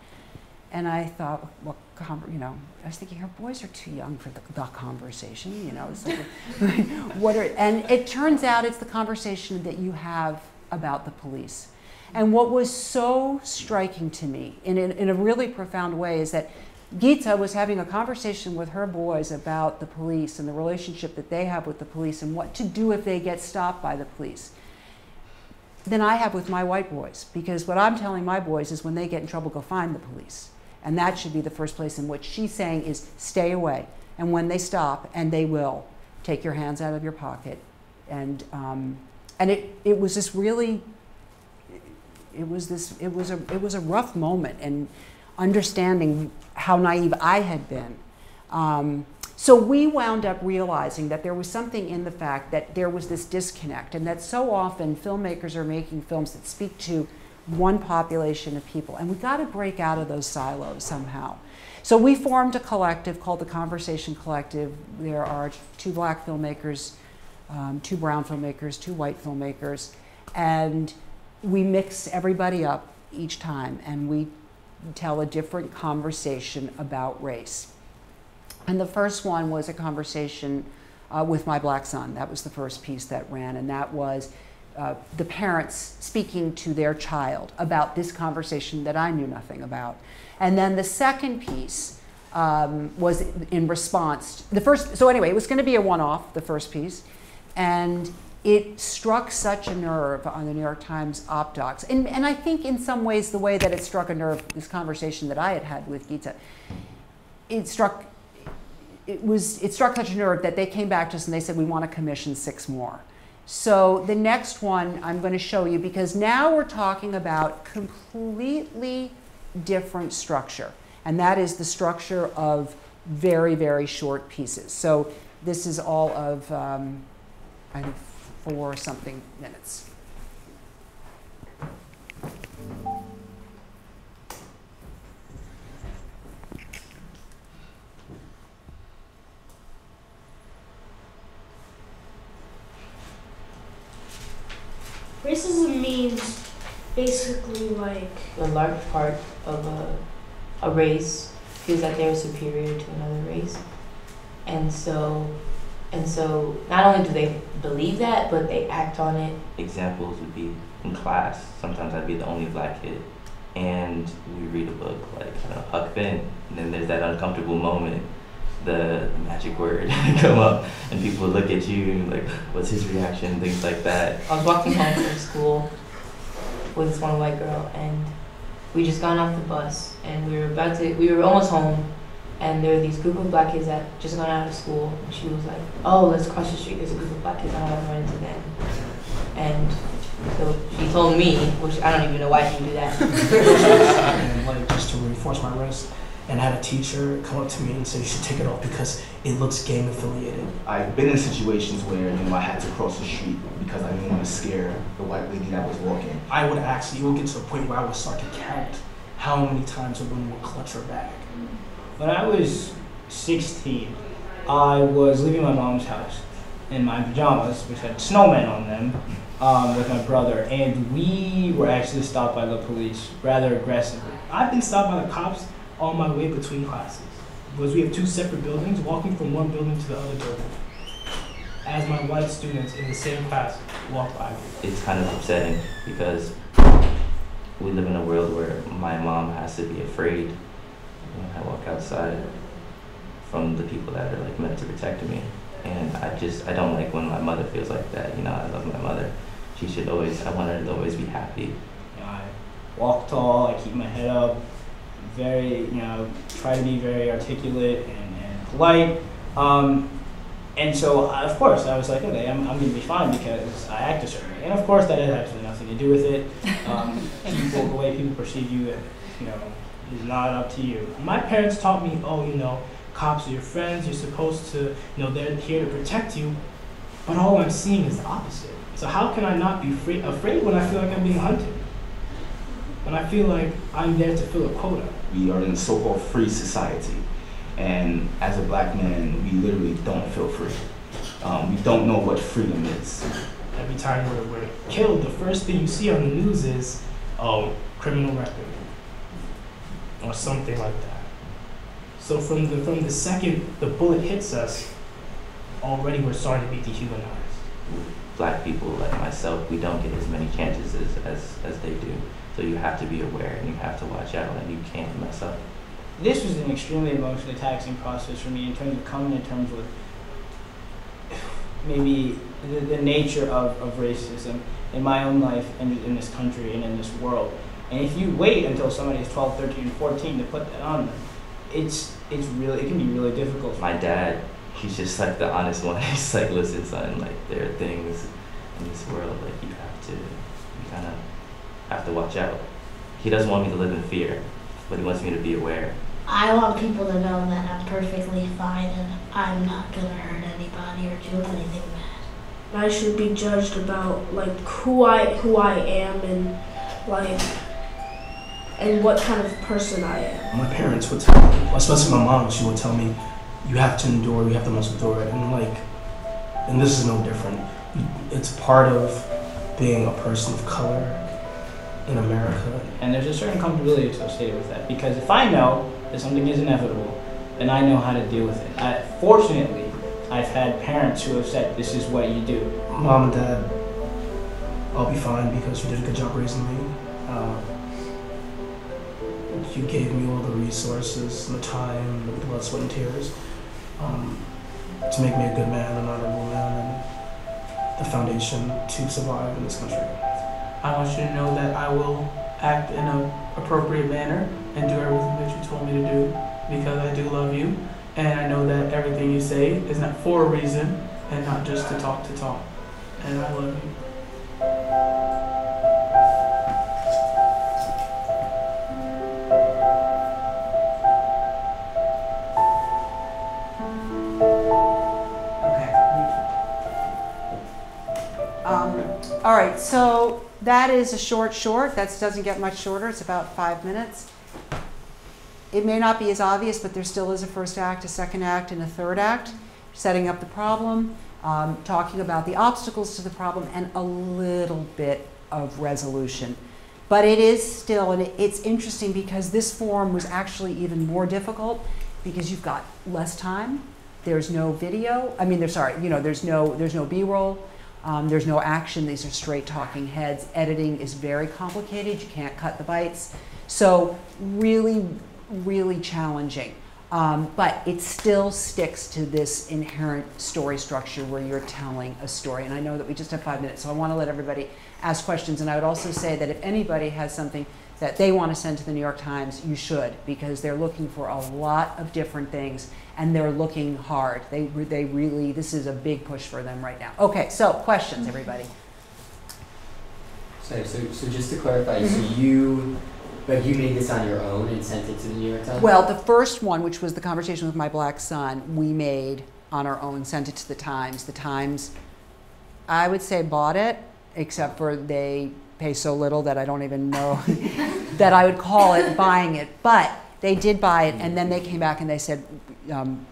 And I thought, well, I was thinking her boys are too young for the conversation, It's like, and it turns out it's the conversation that you have about the police. And what was so striking to me, in a really profound way, is that Geeta was having a conversation with her boys about the police and the relationship that they have with the police and what to do if they get stopped by the police. Than I have with my white boys, because what I'm telling my boys is when they get in trouble, go find the police. And that should be the first place in which she's saying is stay away. And when they stop, and they will, take your hands out of your pocket. And it was this really, it was a rough moment, and understanding how naive I had been. So we wound up realizing that there was something in the fact that there was this disconnect, and that so often filmmakers are making films that speak to one population of people, and we got to break out of those silos somehow. So we formed a collective called the Conversation Collective. There are 2 black filmmakers, 2 brown filmmakers, 2 white filmmakers, and we mix everybody up each time, and we tell a different conversation about race. And the first one was a conversation with my black son. That was the first piece that ran, and that was the parents speaking to their child about this conversation that I knew nothing about. And then the second piece was in response. So anyway, it was going to be a one-off, the first piece, and it struck such a nerve on the New York Times Op Docs. And I think in some ways the way that it struck a nerve, this conversation that I had had with Geeta, it struck such a nerve that they came back to us and they said, we want to commission 6 more. So the next one I'm going to show you, because now we're talking about completely different structure. And that is the structure of very, very short pieces. So this is all of, I think, 4-something minutes. Racism means basically like a large part of a race feels that they're superior to another race, and so not only do they believe that, but they act on it. Examples would be in class. Sometimes I'd be the only black kid, and we read a book like Huck Finn, and then there's that uncomfortable moment, the magic word come up, and people look at you like, what's his reaction, things like that. I was walking home from school with this one white girl, and we just got off the bus, and we were almost home, and there were these group of black kids that just got out of school, and she was like, oh, let's cross the street, there's a group of black kids, I don't want to run into them. And so she told me, which I don't even know why she would do that. And like just to reinforce my wrist. And I had a teacher come up to me and say, you should take it off because it looks gang affiliated. I've been in situations where I had to cross the street because I didn't want to scare the white lady that was walking. I would actually, it would get to the point where I would start to count how many times a woman would clutch her bag. When I was 16, I was leaving my mom's house in my pajamas, which had snowmen on them, with my brother, and we were actually stopped by the police rather aggressively. I've been stopped by the cops on my way between classes, because we have 2 separate buildings, walking from one building to the other building, as my white students in the same class walk by me. It's kind of upsetting because we live in a world where my mom has to be afraid when I walk outside from the people that are like meant to protect me. And I don't like when my mother feels like that. I love my mother. I want her to always be happy. walk tall, I keep my head up, very, you know, try to be very articulate and polite. And so, of course, I was like, okay, I'm going to be fine because I act a certain way. And of course, that has absolutely nothing to do with it. The way people perceive you, you know, is not up to you. My parents taught me, oh, you know, cops are your friends, you're supposed to, you know, they're here to protect you. But all I'm seeing is the opposite. So how can I not be afraid when I feel like I'm being hunted? When I feel like I'm there to fill a quota? We are in a so-called free society. And as a black man, we literally don't feel free. We don't know what freedom is. Every time we're killed, the first thing you see on the news is, oh, criminal record, or something like that. So from the second the bullet hits us, already we're starting to be dehumanized. Black people like myself, we don't get as many chances as they do. So you have to be aware and you have to watch out and you can't mess up. This was an extremely emotionally taxing process for me in terms of coming to terms with maybe the nature of racism in my own life and in this country and in this world. And if you wait until somebody is 12, 13, 14 to put that on them, it can be really difficult. My dad, he's just like the honest one. He's like, listen, son, like there are things in this world like you kind of have to watch out. He doesn't want me to live in fear, but he wants me to be aware. I want people to know that I'm perfectly fine and I'm not gonna hurt anybody or do anything bad. I should be judged about like who I am and like and what kind of person I am. My parents would tell me, especially my mom, she would tell me, you have to endure, you have to must endure it, and this is no different. It's part of being a person of color in America. And there's a certain comfortability associated with that, because if I know that something is inevitable, then I know how to deal with it. Fortunately, I've had parents who have said, this is what you do. Mom and Dad, I'll be fine because you did a good job raising me. You gave me all the resources and the time, the blood, sweat, and tears to make me a good man, an honorable man, and the foundation to survive in this country. I want you to know that I will act in an appropriate manner and do everything that you told me to do because I do love you. And I know that everything you say is not for a reason and not just to talk. And I love you. All right, so that is a short. That doesn't get much shorter. It's about 5 minutes. It may not be as obvious, but there still is a first act, a second act, and a third act. Setting up the problem, talking about the obstacles to the problem, and a little bit of resolution. But it is still, and it's interesting because this form was actually even more difficult because you've got less time. There's no video. I mean, there's no B-roll. There's no action. These are straight talking heads. Editing is very complicated. You can't cut the bites. So really, really challenging. But it still sticks to this inherent story structure where you're telling a story. And I know that we just have 5 minutes, so I want to let everybody ask questions. And I would also say that if anybody has something that they want to send to the New York Times, you should, because they're looking for a lot of different things and they're looking hard. They really, this is a big push for them right now. Okay, so questions, everybody. So just to clarify, so you made this on your own and sent it to the New York Times? Well, the first one, which was the conversation with my black son, we made on our own, sent it to the Times. The Times, I would say, bought it, except for they pay so little that I don't even know that I would call it buying it. But they did buy it, and then they came back and they said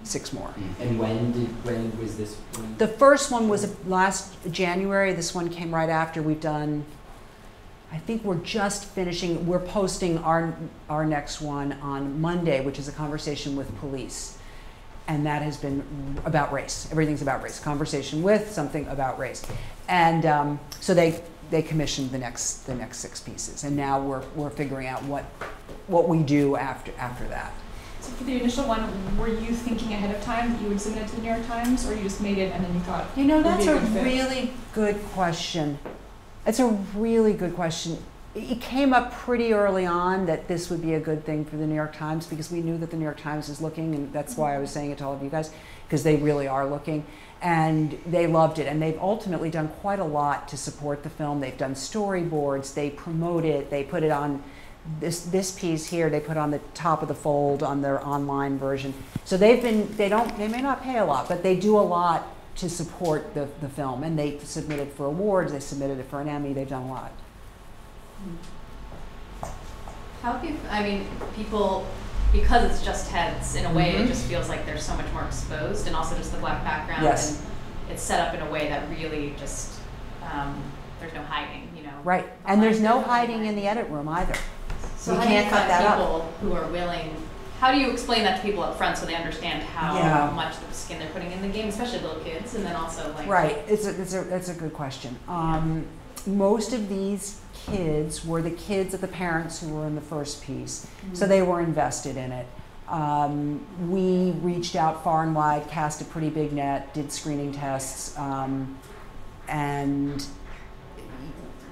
6 more. And when was this one? The first one was last January. This one came right after. We've done, I think we're just finishing, we're posting our next one on Monday, which is a conversation with police. And that has been about race. Everything's about race. Conversation with something about race. And so they commissioned the next 6 pieces. And now we're figuring out what we do after that. So for the initial one, were you thinking ahead of time that you would submit it to the New York Times, or you just made it and then you thought? You know, that's a really good question. It's a really good question. it came up pretty early on that this would be a good thing for the New York Times, because we knew that the New York Times is looking, and that's why I was saying it to all of you guys, because they really are looking. And they loved it, and they've ultimately done quite a lot to support the film. They've done storyboards, they promote it, they put it on this piece here, they put on the top of the fold on their online version. So they may not pay a lot, but they do a lot to support the film, and they submitted for awards, they submitted it for an Emmy, they've done a lot. How people, I mean, people, because it's just heads, in a way it just feels like they're so much more exposed, and also just the black background, Yes. and it's set up in a way that really just, there's no hiding, you know. Right, and there's no hiding in the edit room either. So you how can't do you cut that find up. people who are willing, how do you explain that to people up front so they understand how much the skin they're putting in the game, especially little kids, and then also like... Right, it's a good question. Most of these kids were the kids of the parents who were in the first piece, so they were invested in it. We reached out far and wide, cast a pretty big net, did screening tests, and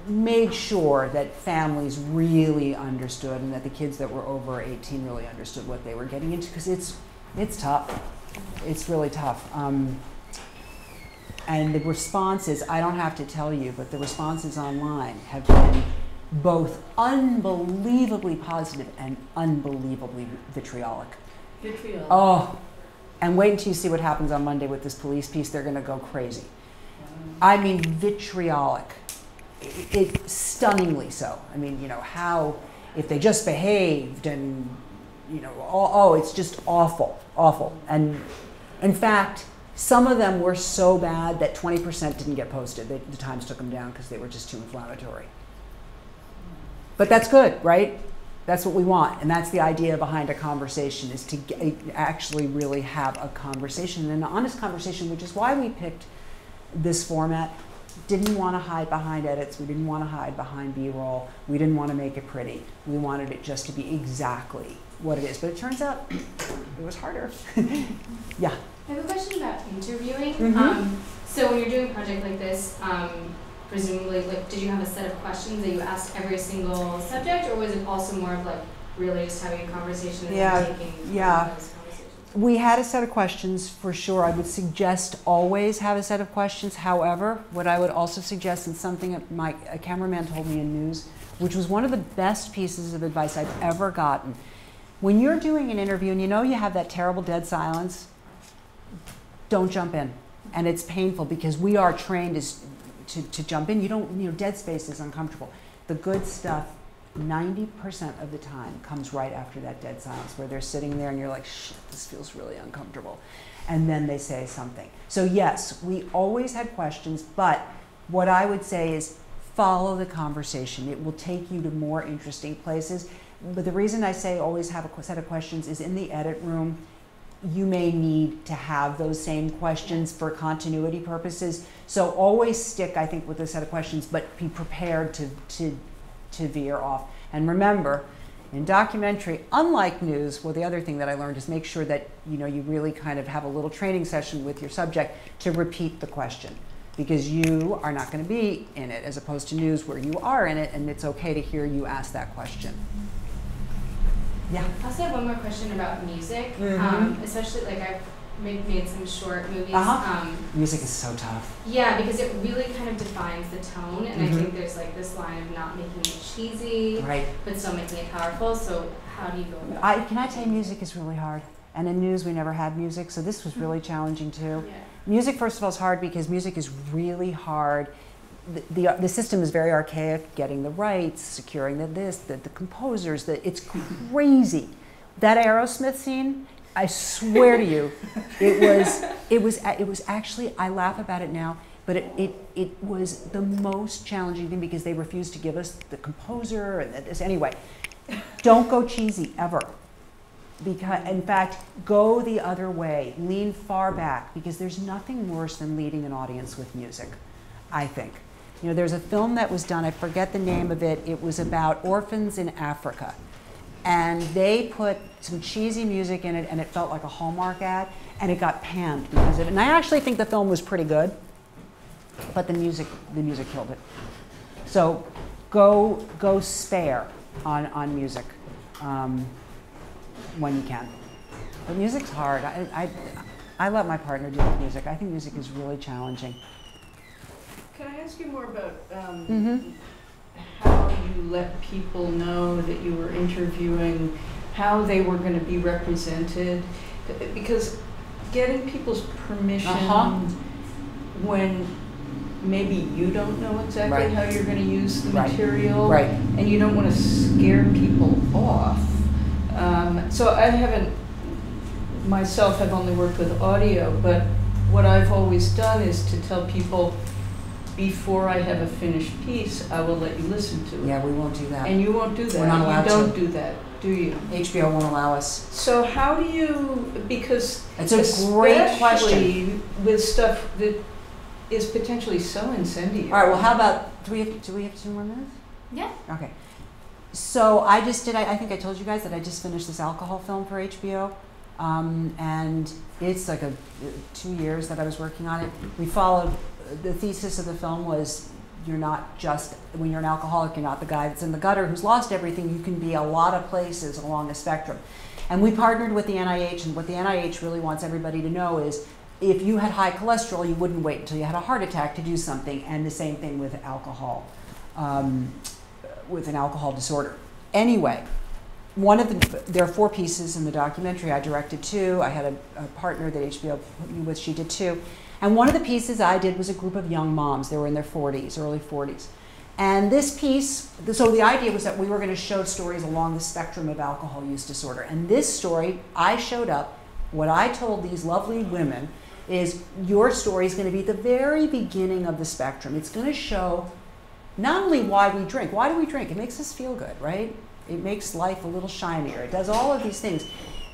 made sure that families really understood, and that the kids that were over 18 really understood what they were getting into, because it's tough. It's really tough. And the responses, I don't have to tell you, but the responses online have been both unbelievably positive and unbelievably vitriolic. Vitriolic. Oh, and wait until you see what happens on Monday with this police piece. They're going to go crazy. I mean, vitriolic. It's stunningly so. I mean, you know, how, if they just behaved and, you know, it's just awful, awful. And in fact, some of them were so bad that 20% didn't get posted. The Times took them down because they were just too inflammatory. But that's good, right? That's what we want. And that's the idea behind a conversation, is to actually really have a conversation, and an honest conversation, which is why we picked this format. Didn't want to hide behind edits. We didn't want to hide behind B-roll. We didn't want to make it pretty. We wanted it just to be exactly what it is. But it turns out it was harder. Yeah. I have a question about interviewing. Mm-hmm. So when you're doing a project like this, presumably, like, did you have a set of questions that you asked every single subject, or was it also more of like really just having a conversation and then taking those conversations? We had a set of questions for sure. I would suggest always have a set of questions. However, what I would also suggest, and something that a cameraman told me in news, which was one of the best pieces of advice I've ever gotten. When you're doing an interview and you know you have that terrible dead silence, don't jump in. And it's painful because we are trained to jump in. You know, dead space is uncomfortable. The good stuff, 90% of the time, comes right after that dead silence, where they're sitting there and you're like, shit, this feels really uncomfortable. And then they say something. So yes, we always had questions, but what I would say is follow the conversation. It will take you to more interesting places. But the reason I say always have a set of questions is in the edit room, you may need to have those same questions for continuity purposes. So always stick, I think, with a set of questions, but be prepared to veer off. And remember, in documentary, unlike news, well, the other thing that I learned is make sure that you really kind of have a little training session with your subject to repeat the question, because you are not going to be in it, as opposed to news where you are in it, and it's okay to hear you ask that question. Yeah. I also have one more question about music, especially like I've made some short movies. Music is so tough. Yeah, because it really kind of defines the tone, and I think there's like this line of not making it cheesy, right, but still making it powerful. So how do you go about it? Can I tell you, music is really hard. And in news, we never had music, so this was really challenging too. Yeah. Music, first of all, is hard because music is really hard. The system is very archaic, getting the rights, securing the composers, it's crazy. That Aerosmith scene, I swear to you, it was actually, I laugh about it now, but it was the most challenging thing because they refused to give us the composer and this. Anyway, don't go cheesy ever. Because, in fact, go the other way, lean far back, because there's nothing worse than leading an audience with music, I think. There's a film that was done, I forget the name of it, it was about orphans in Africa. And they put some cheesy music in it, and it felt like a Hallmark ad, and it got panned because of it. And I actually think the film was pretty good, but the music killed it. So go spare on music when you can. But music's hard. I let my partner do the music. I think music is really challenging. Can I ask you more about how you let people know that you were interviewing, how they were going to be represented? Because getting people's permission when maybe you don't know exactly how you're going to use the material, and you don't want to scare people off. So I haven't, myself, I've only worked with audio, but what I've always done is to tell people, before I have a finished piece, I will let you listen to it. Yeah, we won't do that. And you won't do that. We're not allowed to. You don't do that, do you? HBO won't allow us. So how do you, because it's a great question with stuff that is potentially so incendiary. All right, well, how about, do we have 2 more minutes? Yeah. Okay. So I just did, I think I told you guys that I just finished this alcohol film for HBO. And it's like 2 years that I was working on it. We followed, the thesis of the film was, you're not just, when you're an alcoholic, you're not the guy that's in the gutter who's lost everything. You can be a lot of places along the spectrum. And we partnered with the NIH, and what the NIH really wants everybody to know is, if you had high cholesterol, you wouldn't wait until you had a heart attack to do something, and the same thing with alcohol, with an alcohol disorder. Anyway, there are 4 pieces in the documentary. I directed 2. I had a partner that HBO put me with, she did 2. And one of the pieces I did was a group of young moms. They were in their 40s, early 40s. And this piece, so the idea was that we were going to show stories along the spectrum of alcohol use disorder. And this story, I showed up, what I told these lovely women is, your story is going to be at the very beginning of the spectrum. It's going to show not only why we drink. Why do we drink? It makes us feel good, right? It makes life a little shinier. It does all of these things.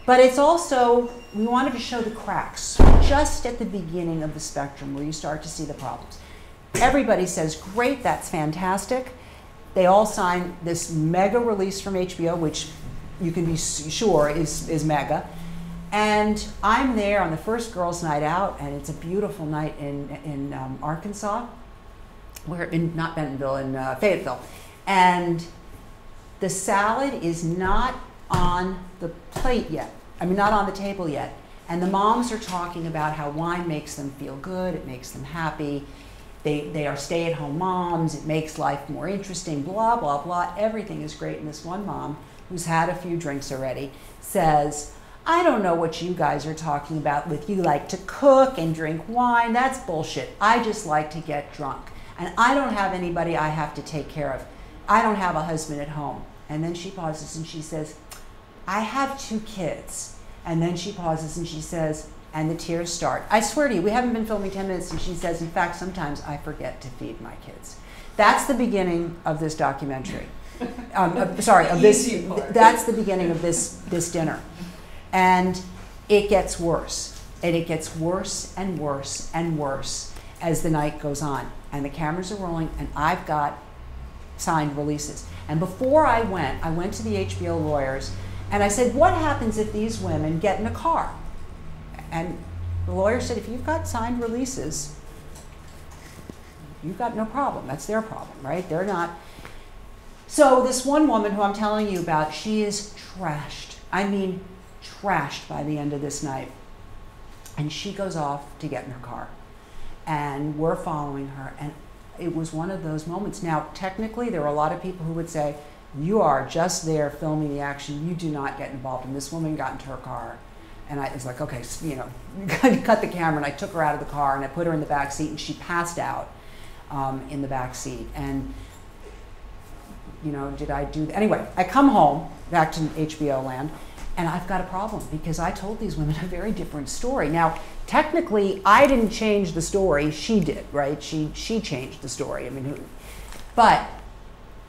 But it's also, we wanted to show the cracks just at the beginning of the spectrum where you start to see the problems. Everybody says, great, that's fantastic. They all sign this mega release from HBO, which you can be sure is mega. And I'm there on the first girls' night out, and it's a beautiful night in Arkansas. We're in, not Bentonville, in Fayetteville. And the salad is not on the plate yet. I mean, not on the table yet. And the moms are talking about how wine makes them feel good, it makes them happy. They are stay-at-home moms, it makes life more interesting, blah, blah, blah. Everything is great. And this one mom, who's had a few drinks already, says, I don't know what you guys are talking about with you like to cook and drink wine. That's bullshit. I just like to get drunk. And I don't have anybody I have to take care of. I don't have a husband at home. And then she pauses and she says, I have 2 kids. And then she pauses and she says, and the tears start. I swear to you, we haven't been filming 10 minutes, and she says, in fact, sometimes I forget to feed my kids. That's the beginning of this documentary. That's the beginning of this dinner. And it gets worse. And it gets worse and worse and worse as the night goes on. And the cameras are rolling, and I've got signed releases. And before I went to the HBO lawyers, and I said, what happens if these women get in a car? And the lawyer said, if you've got signed releases, you've got no problem. That's their problem, right? They're not. So this one woman who I'm telling you about, she is trashed. I mean, trashed by the end of this night. And she goes off to get in her car. And we're following her. And it was one of those moments. Now, technically, there are a lot of people who would say, you are just there filming the action. You do not get involved. And this woman got into her car. And I was like, okay, you know, cut the camera. And I took her out of the car and I put her in the back seat, and she passed out in the back seat. And, you know, did I do that? Anyway, I come home back to HBO land, and I've got a problem because I told these women a very different story. Now, technically, I didn't change the story. She did, right? She changed the story. I mean, but,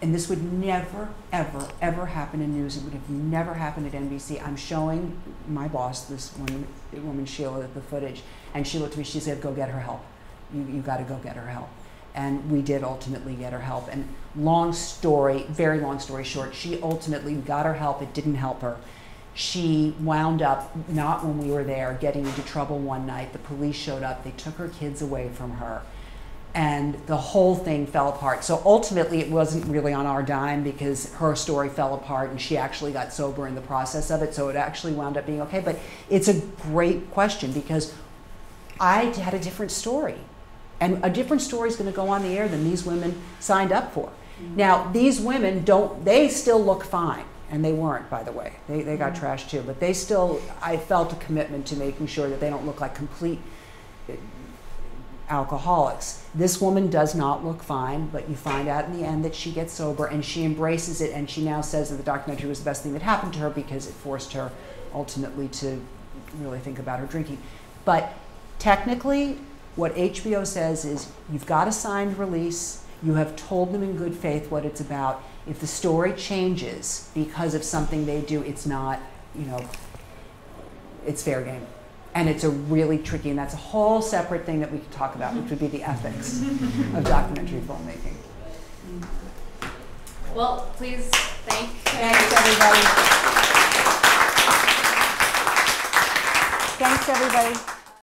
and this would never, ever, ever happen in news. It would have never happened at NBC. I'm showing my boss, this woman Sheila, the footage, and she looked at me, she said, go get her help. You got to go get her help. And we did ultimately get her help. And long story, very long story short, she ultimately got her help. It didn't help her. She wound up, not when we were there, getting into trouble one night. The police showed up. They took her kids away from her. and the whole thing fell apart. So ultimately it wasn't really on our dime because her story fell apart and she actually got sober in the process of it, so it actually wound up being okay. But it's a great question because I had a different story, and a different story is going to go on the air than these women signed up for. Now, these women they still look fine, and they weren't, by the way. They got trashed too, but they still, I felt a commitment to making sure that they don't look like complete alcoholics. This woman does not look fine, but you find out in the end that she gets sober and she embraces it, and she now says that the documentary was the best thing that happened to her because it forced her ultimately to really think about her drinking. But technically, what HBO says is you've got a signed release, you have told them in good faith what it's about. If the story changes because of something they do, it's not, it's fair game. And it's a really tricky, and that's a whole separate thing that we could talk about, which would be the ethics of documentary filmmaking. Well, please thanks everybody. Thanks everybody.